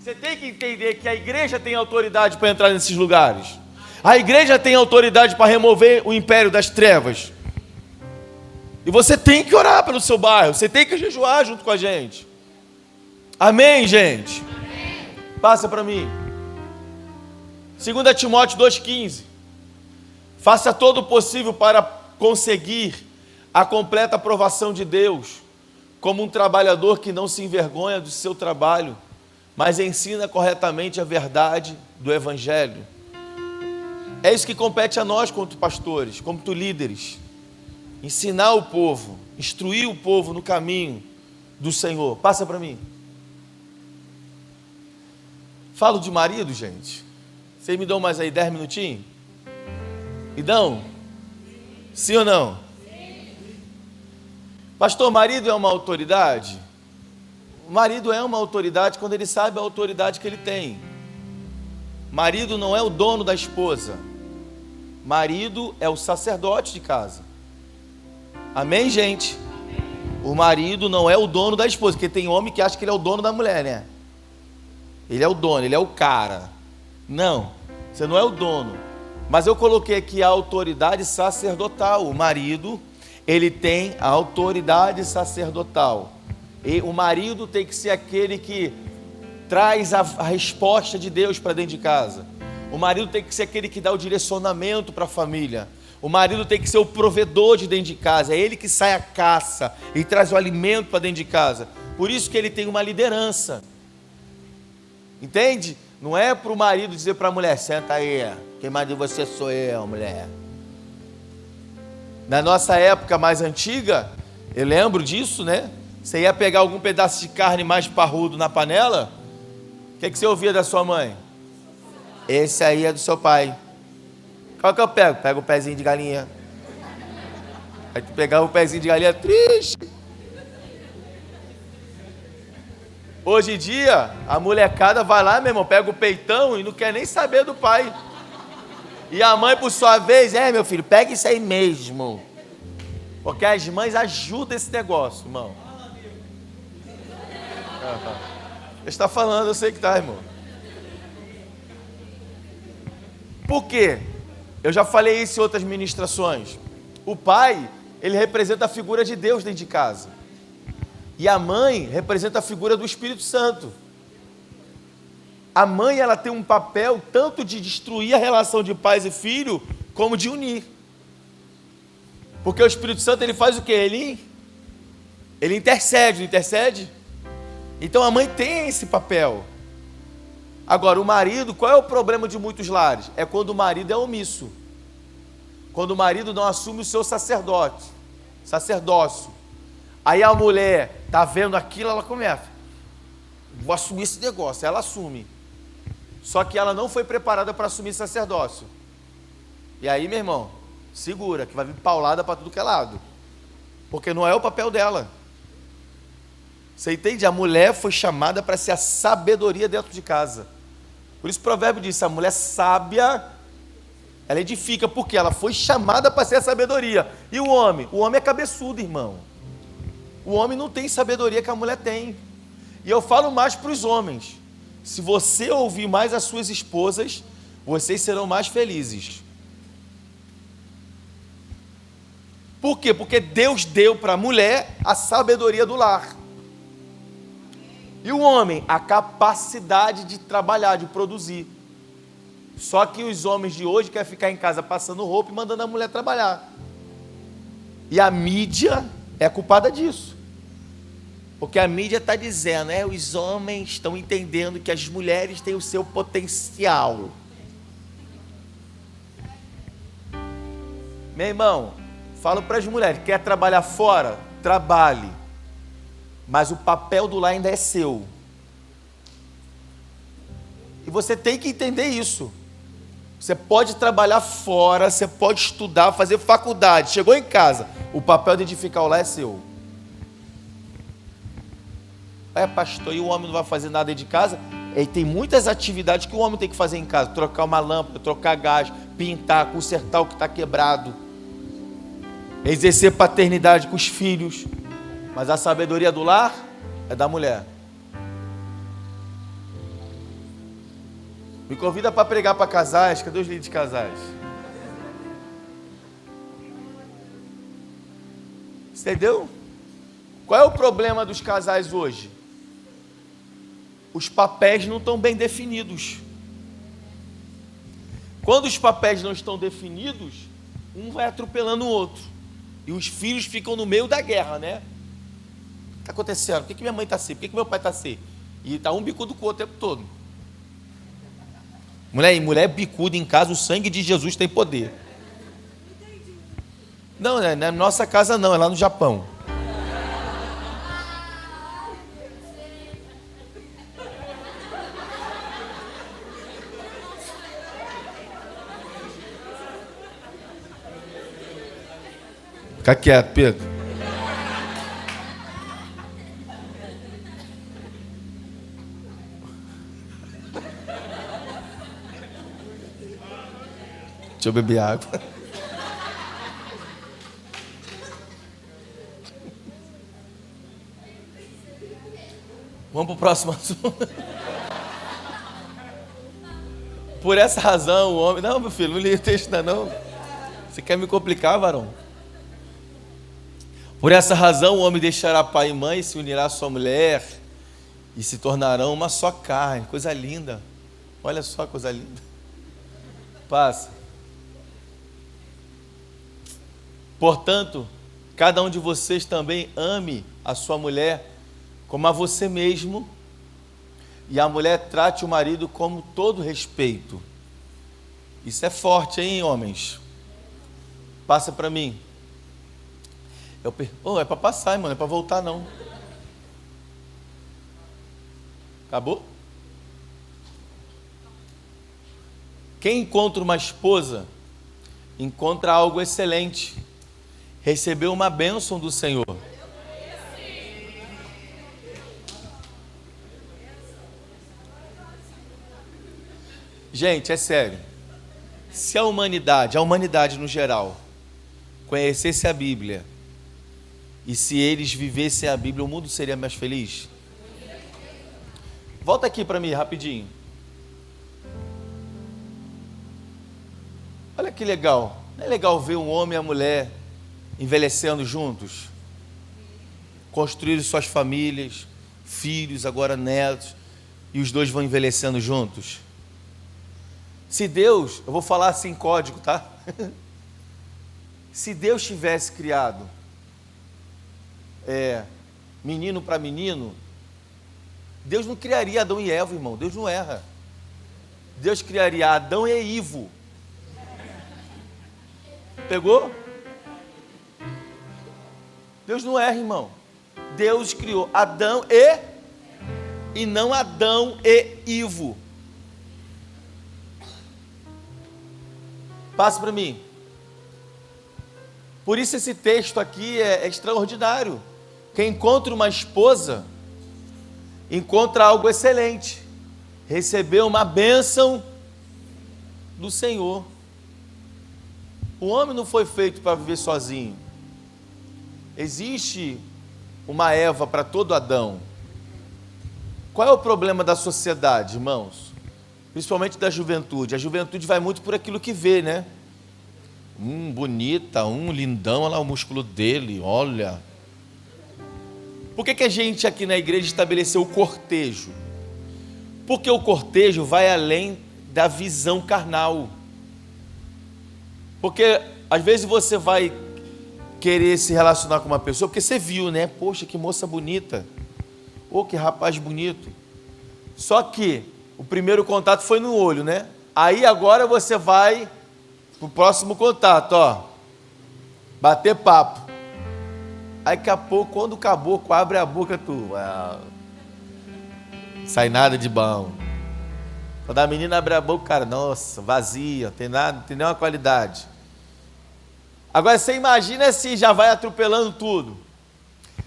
Você tem que entender que a igreja tem autoridade para entrar nesses lugares. A igreja tem autoridade para remover o império das trevas. E você tem que orar pelo seu bairro. Você tem que jejuar junto com a gente. Amém, gente? Amém. Passa para mim. 2 Timóteo 2,15. Faça todo o possível para conseguir a completa aprovação de Deus, como um trabalhador que não se envergonha do seu trabalho, mas ensina corretamente a verdade do Evangelho. É isso que compete a nós, como pastores, como líderes. Ensinar o povo, instruir o povo no caminho do Senhor. Passa para mim. Falo de marido, gente. Vocês me dão mais aí 10 minutinhos? Me dão? Sim ou não? Sim. Pastor, marido é uma autoridade? O marido é uma autoridade quando ele sabe a autoridade que ele tem. Marido não é o dono da esposa. Marido é o sacerdote de casa. Amém, gente? Amém. O marido não é o dono da esposa, porque tem homem que acha que ele é o dono da mulher, né? Ele é o dono, ele é o cara. Não, você não é o dono. Mas eu coloquei aqui a autoridade sacerdotal. O marido, ele tem a autoridade sacerdotal. E o marido tem que ser aquele que traz a resposta de Deus para dentro de casa. O marido tem que ser aquele que dá o direcionamento para a família. O marido tem que ser o provedor de dentro de casa. É ele que sai à caça e traz o alimento para dentro de casa. Por isso que ele tem uma liderança. Entende? Não é para o marido dizer para a mulher: senta aí, quem manda em você sou eu, mulher. Na nossa época mais antiga, eu lembro disso, né? Você ia pegar algum pedaço de carne mais parrudo na panela, o que você ouvia da sua mãe? Esse aí é do seu pai. Qual que eu pego? Pega o pezinho de galinha. Aí tu pegava o pezinho de galinha, triste. Hoje em dia, a molecada vai lá, meu irmão, pega o peitão e não quer nem saber do pai. E a mãe, por sua vez, meu filho, pega isso aí mesmo. Porque as mães ajudam esse negócio, irmão. Você está falando, eu sei que está, irmão. Por quê? Eu já falei isso em outras ministrações. O pai, ele representa a figura de Deus dentro de casa. E a mãe representa a figura do Espírito Santo. A mãe, ela tem um papel tanto de destruir a relação de pais e filho, como de unir. Porque o Espírito Santo, ele faz o quê? Ele intercede, não intercede? Então a mãe tem esse papel. Agora, o marido, qual é o problema de muitos lares? É quando o marido é omisso. Quando o marido não assume o seu sacerdócio. Aí a mulher está vendo aquilo, ela começa. Vou assumir esse negócio. Ela assume. Só que ela não foi preparada para assumir sacerdócio. E aí, meu irmão, segura, que vai vir paulada para tudo que é lado. Porque não é o papel dela. Você entende? A mulher foi chamada para ser a sabedoria dentro de casa. Por isso o provérbio diz, a mulher sábia, ela edifica, porque ela foi chamada para ser a sabedoria. E o homem? O homem é cabeçudo, irmão. O homem não tem sabedoria que a mulher tem. E eu falo mais para os homens. Se você ouvir mais as suas esposas, vocês serão mais felizes. Por quê? Porque Deus deu para a mulher a sabedoria do lar. E o homem, a capacidade de trabalhar, de produzir. Só que os homens de hoje querem ficar em casa passando roupa e mandando a mulher trabalhar. E a mídia é culpada disso. Porque a mídia está dizendo, os homens estão entendendo que as mulheres têm o seu potencial. Meu irmão, falo para as mulheres, quer trabalhar fora? Trabalhe. Mas o papel do lar ainda é seu. E você tem que entender isso. Você pode trabalhar fora, você pode estudar, fazer faculdade. Chegou em casa, o papel de edificar o lar é seu. Pastor, e o homem não vai fazer nada de casa? E tem muitas atividades que o homem tem que fazer em casa. Trocar uma lâmpada, trocar gás, pintar, consertar o que está quebrado. Exercer paternidade com os filhos. Mas a sabedoria do lar é da mulher. Me convida para pregar para casais. Cadê os líderes de casais? Entendeu? Qual é o problema dos casais hoje? Os papéis não estão bem definidos. Quando os papéis não estão definidos, um vai atropelando o outro. E os filhos ficam no meio da guerra, né? O que está acontecendo? Por que minha mãe está assim? Por que meu pai está assim? E está um bicudo com o outro o tempo todo. Mulher bicuda em casa, o sangue de Jesus tem poder. Não, não é na nossa casa não, é lá no Japão. Fica quieto, Pedro. Deixa eu beber água. Vamos para o próximo assunto. Por essa razão, o homem... Não, meu filho, não li o texto ainda não. Você quer me complicar, varão? Por essa razão, o homem deixará pai e mãe, se unirá à sua mulher e se tornarão uma só carne. Coisa linda. Olha só, coisa linda. Passa. Portanto, cada um de vocês também ame a sua mulher como a você mesmo, e a mulher trate o marido com todo respeito. Isso é forte, hein, homens? Passa para mim. É para passar, irmão, não é para voltar, não. Acabou? Quem encontra uma esposa, encontra algo excelente. Recebeu uma bênção do Senhor. Gente, é sério. Se a humanidade no geral, conhecesse a Bíblia, e se eles vivessem a Bíblia, o mundo seria mais feliz? Volta aqui para mim, rapidinho. Olha que legal. Não é legal ver um homem e a mulher envelhecendo juntos? Construírem suas famílias, filhos, agora netos, e os dois vão envelhecendo juntos. Se Deus, eu vou falar assim em código, tá? Se Deus tivesse criado menino para menino, Deus não criaria Adão e Eva, irmão. Deus não erra. Deus criaria Adão e Ivo. Pegou? Deus não erra, irmão. Deus criou Adão e não Adão e Ivo. Passa para mim. Por isso esse texto aqui é extraordinário. Quem encontra uma esposa, encontra algo excelente. Recebeu uma bênção do Senhor. O homem não foi feito para viver sozinho. Existe uma Eva para todo Adão. Qual é o problema da sociedade, irmãos? Principalmente da juventude. A juventude vai muito por aquilo que vê, né? Bonita, lindão, olha lá o músculo dele, olha. Por que a gente aqui na igreja estabeleceu o cortejo? Porque o cortejo vai além da visão carnal. Porque às vezes você vai querer se relacionar com uma pessoa porque você viu, né? Poxa, que moça bonita. Oh, que rapaz bonito. Só que o primeiro contato foi no olho, né? Aí agora você vai pro próximo contato, ó. Bater papo. Aí daqui a pouco, quando o caboclo abre a boca, sai nada de bom. Quando a menina abre a boca, cara, nossa, vazia, tem nada, não tem nenhuma qualidade. Agora você imagina se já vai atropelando tudo.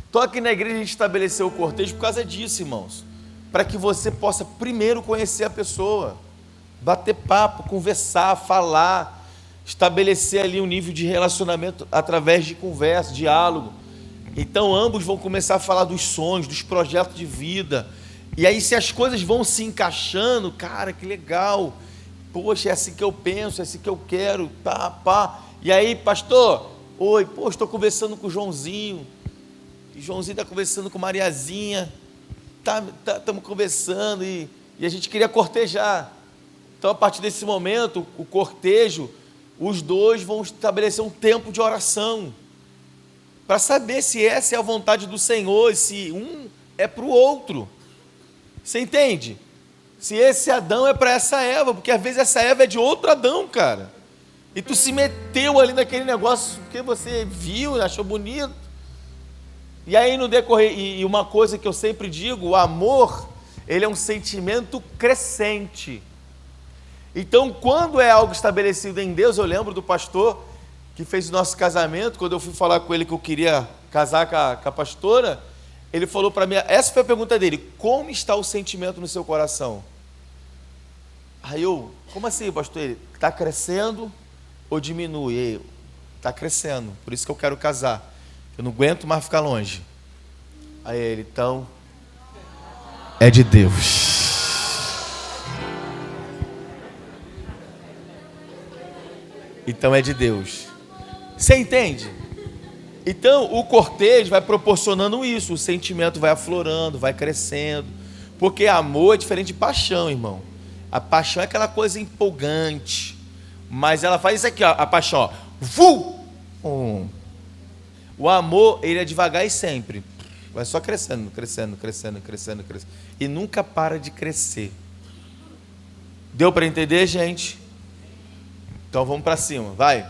Então aqui na igreja a gente estabeleceu o cortejo por causa disso, irmãos. Para que você possa primeiro conhecer a pessoa, bater papo, conversar, falar, estabelecer ali um nível de relacionamento através de conversa, diálogo. Então ambos vão começar a falar dos sonhos, dos projetos de vida. E aí se as coisas vão se encaixando, cara, que legal. Poxa, é assim que eu penso, é assim que eu quero, pá. E aí, pastor, oi, pô, estou conversando com o Joãozinho. E Joãozinho está conversando com Mariazinha. Estamos conversando e a gente queria cortejar. Então, a partir desse momento, o cortejo, os dois vão estabelecer um tempo de oração para saber se essa é a vontade do Senhor, se um é para o outro. Você entende? Se esse Adão é para essa Eva, porque às vezes essa Eva é de outro Adão, cara. E tu se meteu ali naquele negócio porque você viu, achou bonito. E aí no decorrer, e uma coisa que eu sempre digo, o amor, ele é um sentimento crescente. Então, quando é algo estabelecido em Deus, eu lembro do pastor que fez o nosso casamento, quando eu fui falar com ele que eu queria casar com a pastora, ele falou para mim, essa foi a pergunta dele, como está o sentimento no seu coração? Aí eu, como assim, pastor? Ele, está crescendo ou diminui? Está crescendo, por isso que eu quero casar. Eu não aguento mais ficar longe. Aí ele, então, é de Deus. Então é de Deus. Você entende? Então o cortejo vai proporcionando isso, o sentimento vai aflorando, vai crescendo. Porque amor é diferente de paixão, irmão. A paixão é aquela coisa empolgante. Mas ela faz isso aqui, ó, a paixão, ó. O amor, ele é devagar e sempre. Vai só crescendo. E nunca para de crescer. Deu para entender, gente? Então vamos para cima, vai.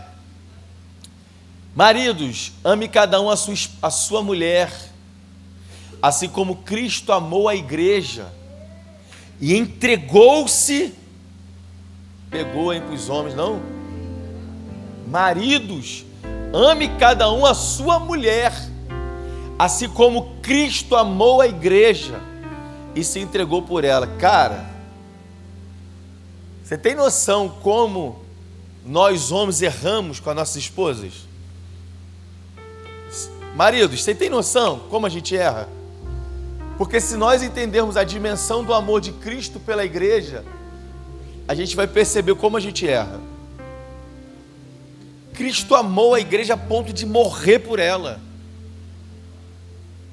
Maridos, ame cada um a sua mulher, assim como Cristo amou a igreja e entregou-se. Pegou, hein, para os homens, não? Maridos, ame cada um a sua mulher, assim como Cristo amou a igreja e se entregou por ela. Cara, você tem noção como nós homens erramos com as nossas esposas? Maridos, você tem noção como a gente erra? Porque se nós entendermos a dimensão do amor de Cristo pela igreja, a gente vai perceber como a gente erra. Cristo amou a igreja a ponto de morrer por ela,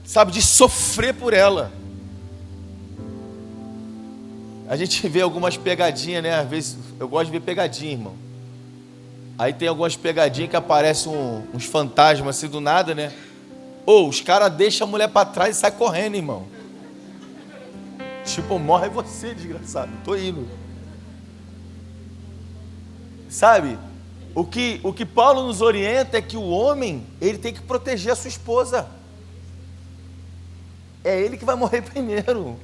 sabe, de sofrer por ela. A gente vê algumas pegadinhas, né? Às vezes eu gosto de ver pegadinha, irmão. Aí tem algumas pegadinhas que aparecem uns fantasmas assim do nada, né? Ou os caras deixam a mulher para trás e saem correndo, irmão. Tipo, morre você, desgraçado. Tô indo. Sabe? O que Paulo nos orienta é que o homem, ele tem que proteger a sua esposa. É ele que vai morrer primeiro.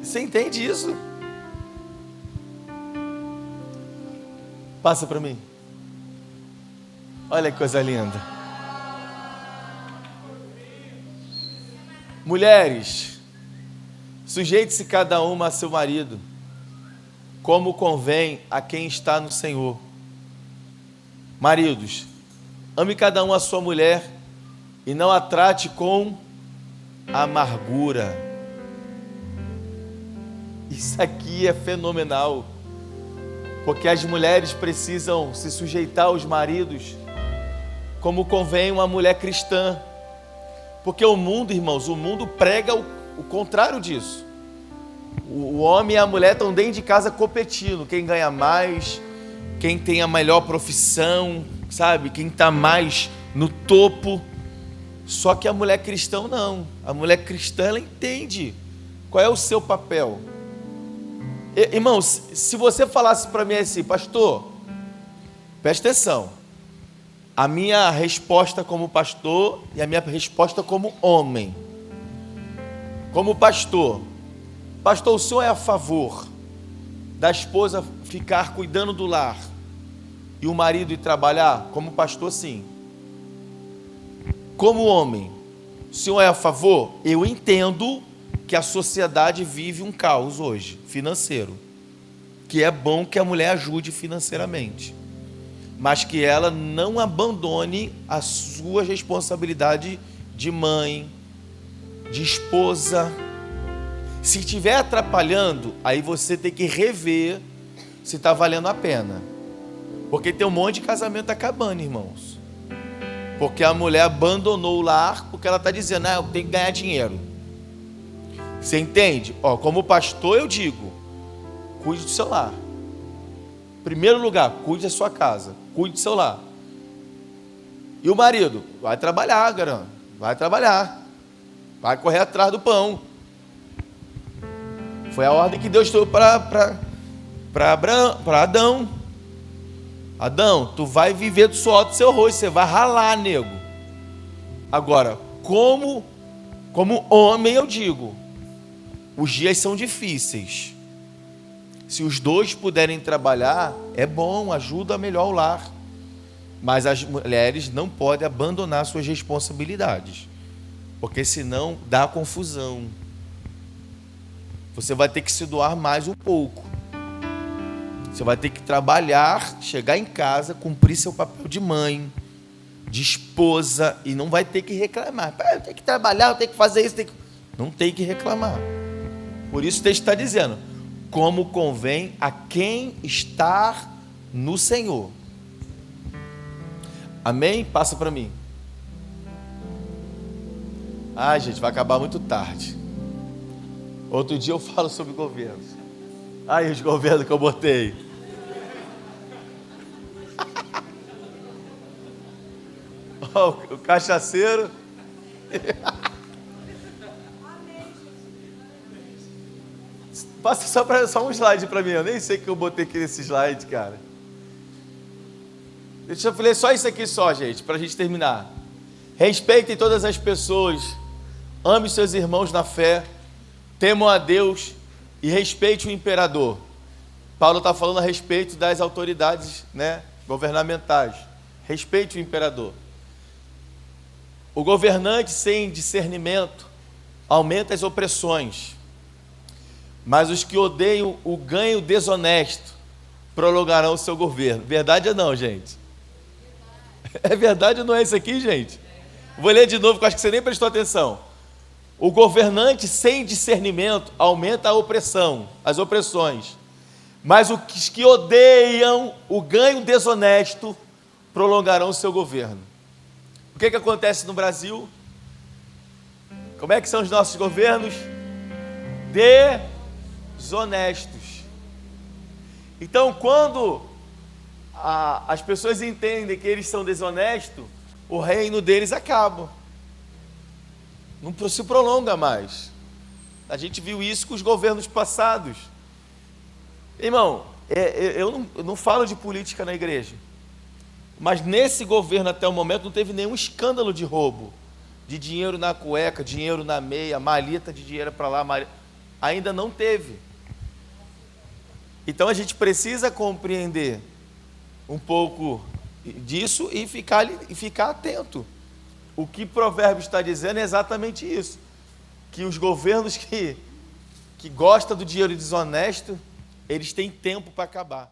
Você entende isso? Passa para mim. Olha que coisa linda. Mulheres, sujeite-se cada uma a seu marido, como convém a quem está no Senhor. Maridos, ame cada um a sua mulher e não a trate com amargura. Isso aqui é fenomenal, porque as mulheres precisam se sujeitar aos maridos como convém uma mulher cristã. Porque o mundo, irmãos, o mundo prega o contrário disso. O homem e a mulher estão dentro de casa competindo, quem ganha mais, quem tem a melhor profissão, sabe? Quem está mais no topo. Só que a mulher cristã não. A mulher cristã, ela entende qual é o seu papel. Irmãos, se você falasse para mim assim, pastor, presta atenção. A minha resposta como pastor e a minha resposta como homem. Como pastor, o senhor é a favor da esposa ficar cuidando do lar e o marido ir trabalhar? Como pastor, sim. Como homem, o senhor é a favor? Eu entendo que a sociedade vive um caos hoje, financeiro, que é bom que a mulher ajude financeiramente, mas que ela não abandone a sua responsabilidade de mãe, de esposa. Se estiver atrapalhando, aí você tem que rever se está valendo a pena. Porque tem um monte de casamento acabando, irmãos. Porque a mulher abandonou o lar, porque ela está dizendo, eu tenho que ganhar dinheiro. Você entende? Como pastor eu digo, cuide do seu lar. Primeiro lugar, cuide da sua casa, cuide do seu lar. E o marido? Vai trabalhar, garota. Vai trabalhar. Vai correr atrás do pão. Foi a ordem que Deus deu para Adão. Adão, tu vai viver do suor do seu rosto, você vai ralar, nego. Agora, como homem eu digo, os dias são difíceis. Se os dois puderem trabalhar, é bom, ajuda melhor o lar. Mas as mulheres não podem abandonar suas responsabilidades, porque senão dá confusão. Você vai ter que se doar mais um pouco. Você vai ter que trabalhar, chegar em casa, cumprir seu papel de mãe, de esposa, e não vai ter que reclamar. Eu tenho que trabalhar, eu tenho que fazer isso, não tem que reclamar. Por isso o texto está dizendo, como convém a quem está no Senhor. Amém? Passa para mim. Gente, vai acabar muito tarde. Outro dia eu falo sobre governos. Aí os governos que eu botei. O cachaceiro. Passa só um slide para mim. Eu nem sei o que eu botei aqui nesse slide, cara. Deixa eu falar só isso aqui só, gente, para a gente terminar. Respeitem todas as pessoas. Ame seus irmãos na fé. Temam a Deus e respeite o imperador. Paulo está falando a respeito das autoridades, governamentais. Respeite o imperador. O governante sem discernimento aumenta as opressões, mas os que odeiam o ganho desonesto prolongarão o seu governo. Verdade ou não, gente? É verdade ou não é isso aqui, gente? Vou ler de novo, que eu acho que você nem prestou atenção. O governante sem discernimento aumenta a opressão, as opressões. Mas os que odeiam o ganho desonesto prolongarão o seu governo. O que acontece no Brasil? Como é que são os nossos governos? Desonestos. Então, quando as pessoas entendem que eles são desonestos, o reino deles acaba. Não se prolonga mais. A gente viu isso com os governos passados. Irmão, eu não falo de política na igreja, mas nesse governo até o momento não teve nenhum escândalo de roubo, de dinheiro na cueca, dinheiro na meia, maleta de dinheiro para lá, ainda não teve. Então a gente precisa compreender um pouco disso e ficar atento. O que Provérbios está dizendo é exatamente isso, que os governos que gostam do dinheiro desonesto, eles têm tempo para acabar.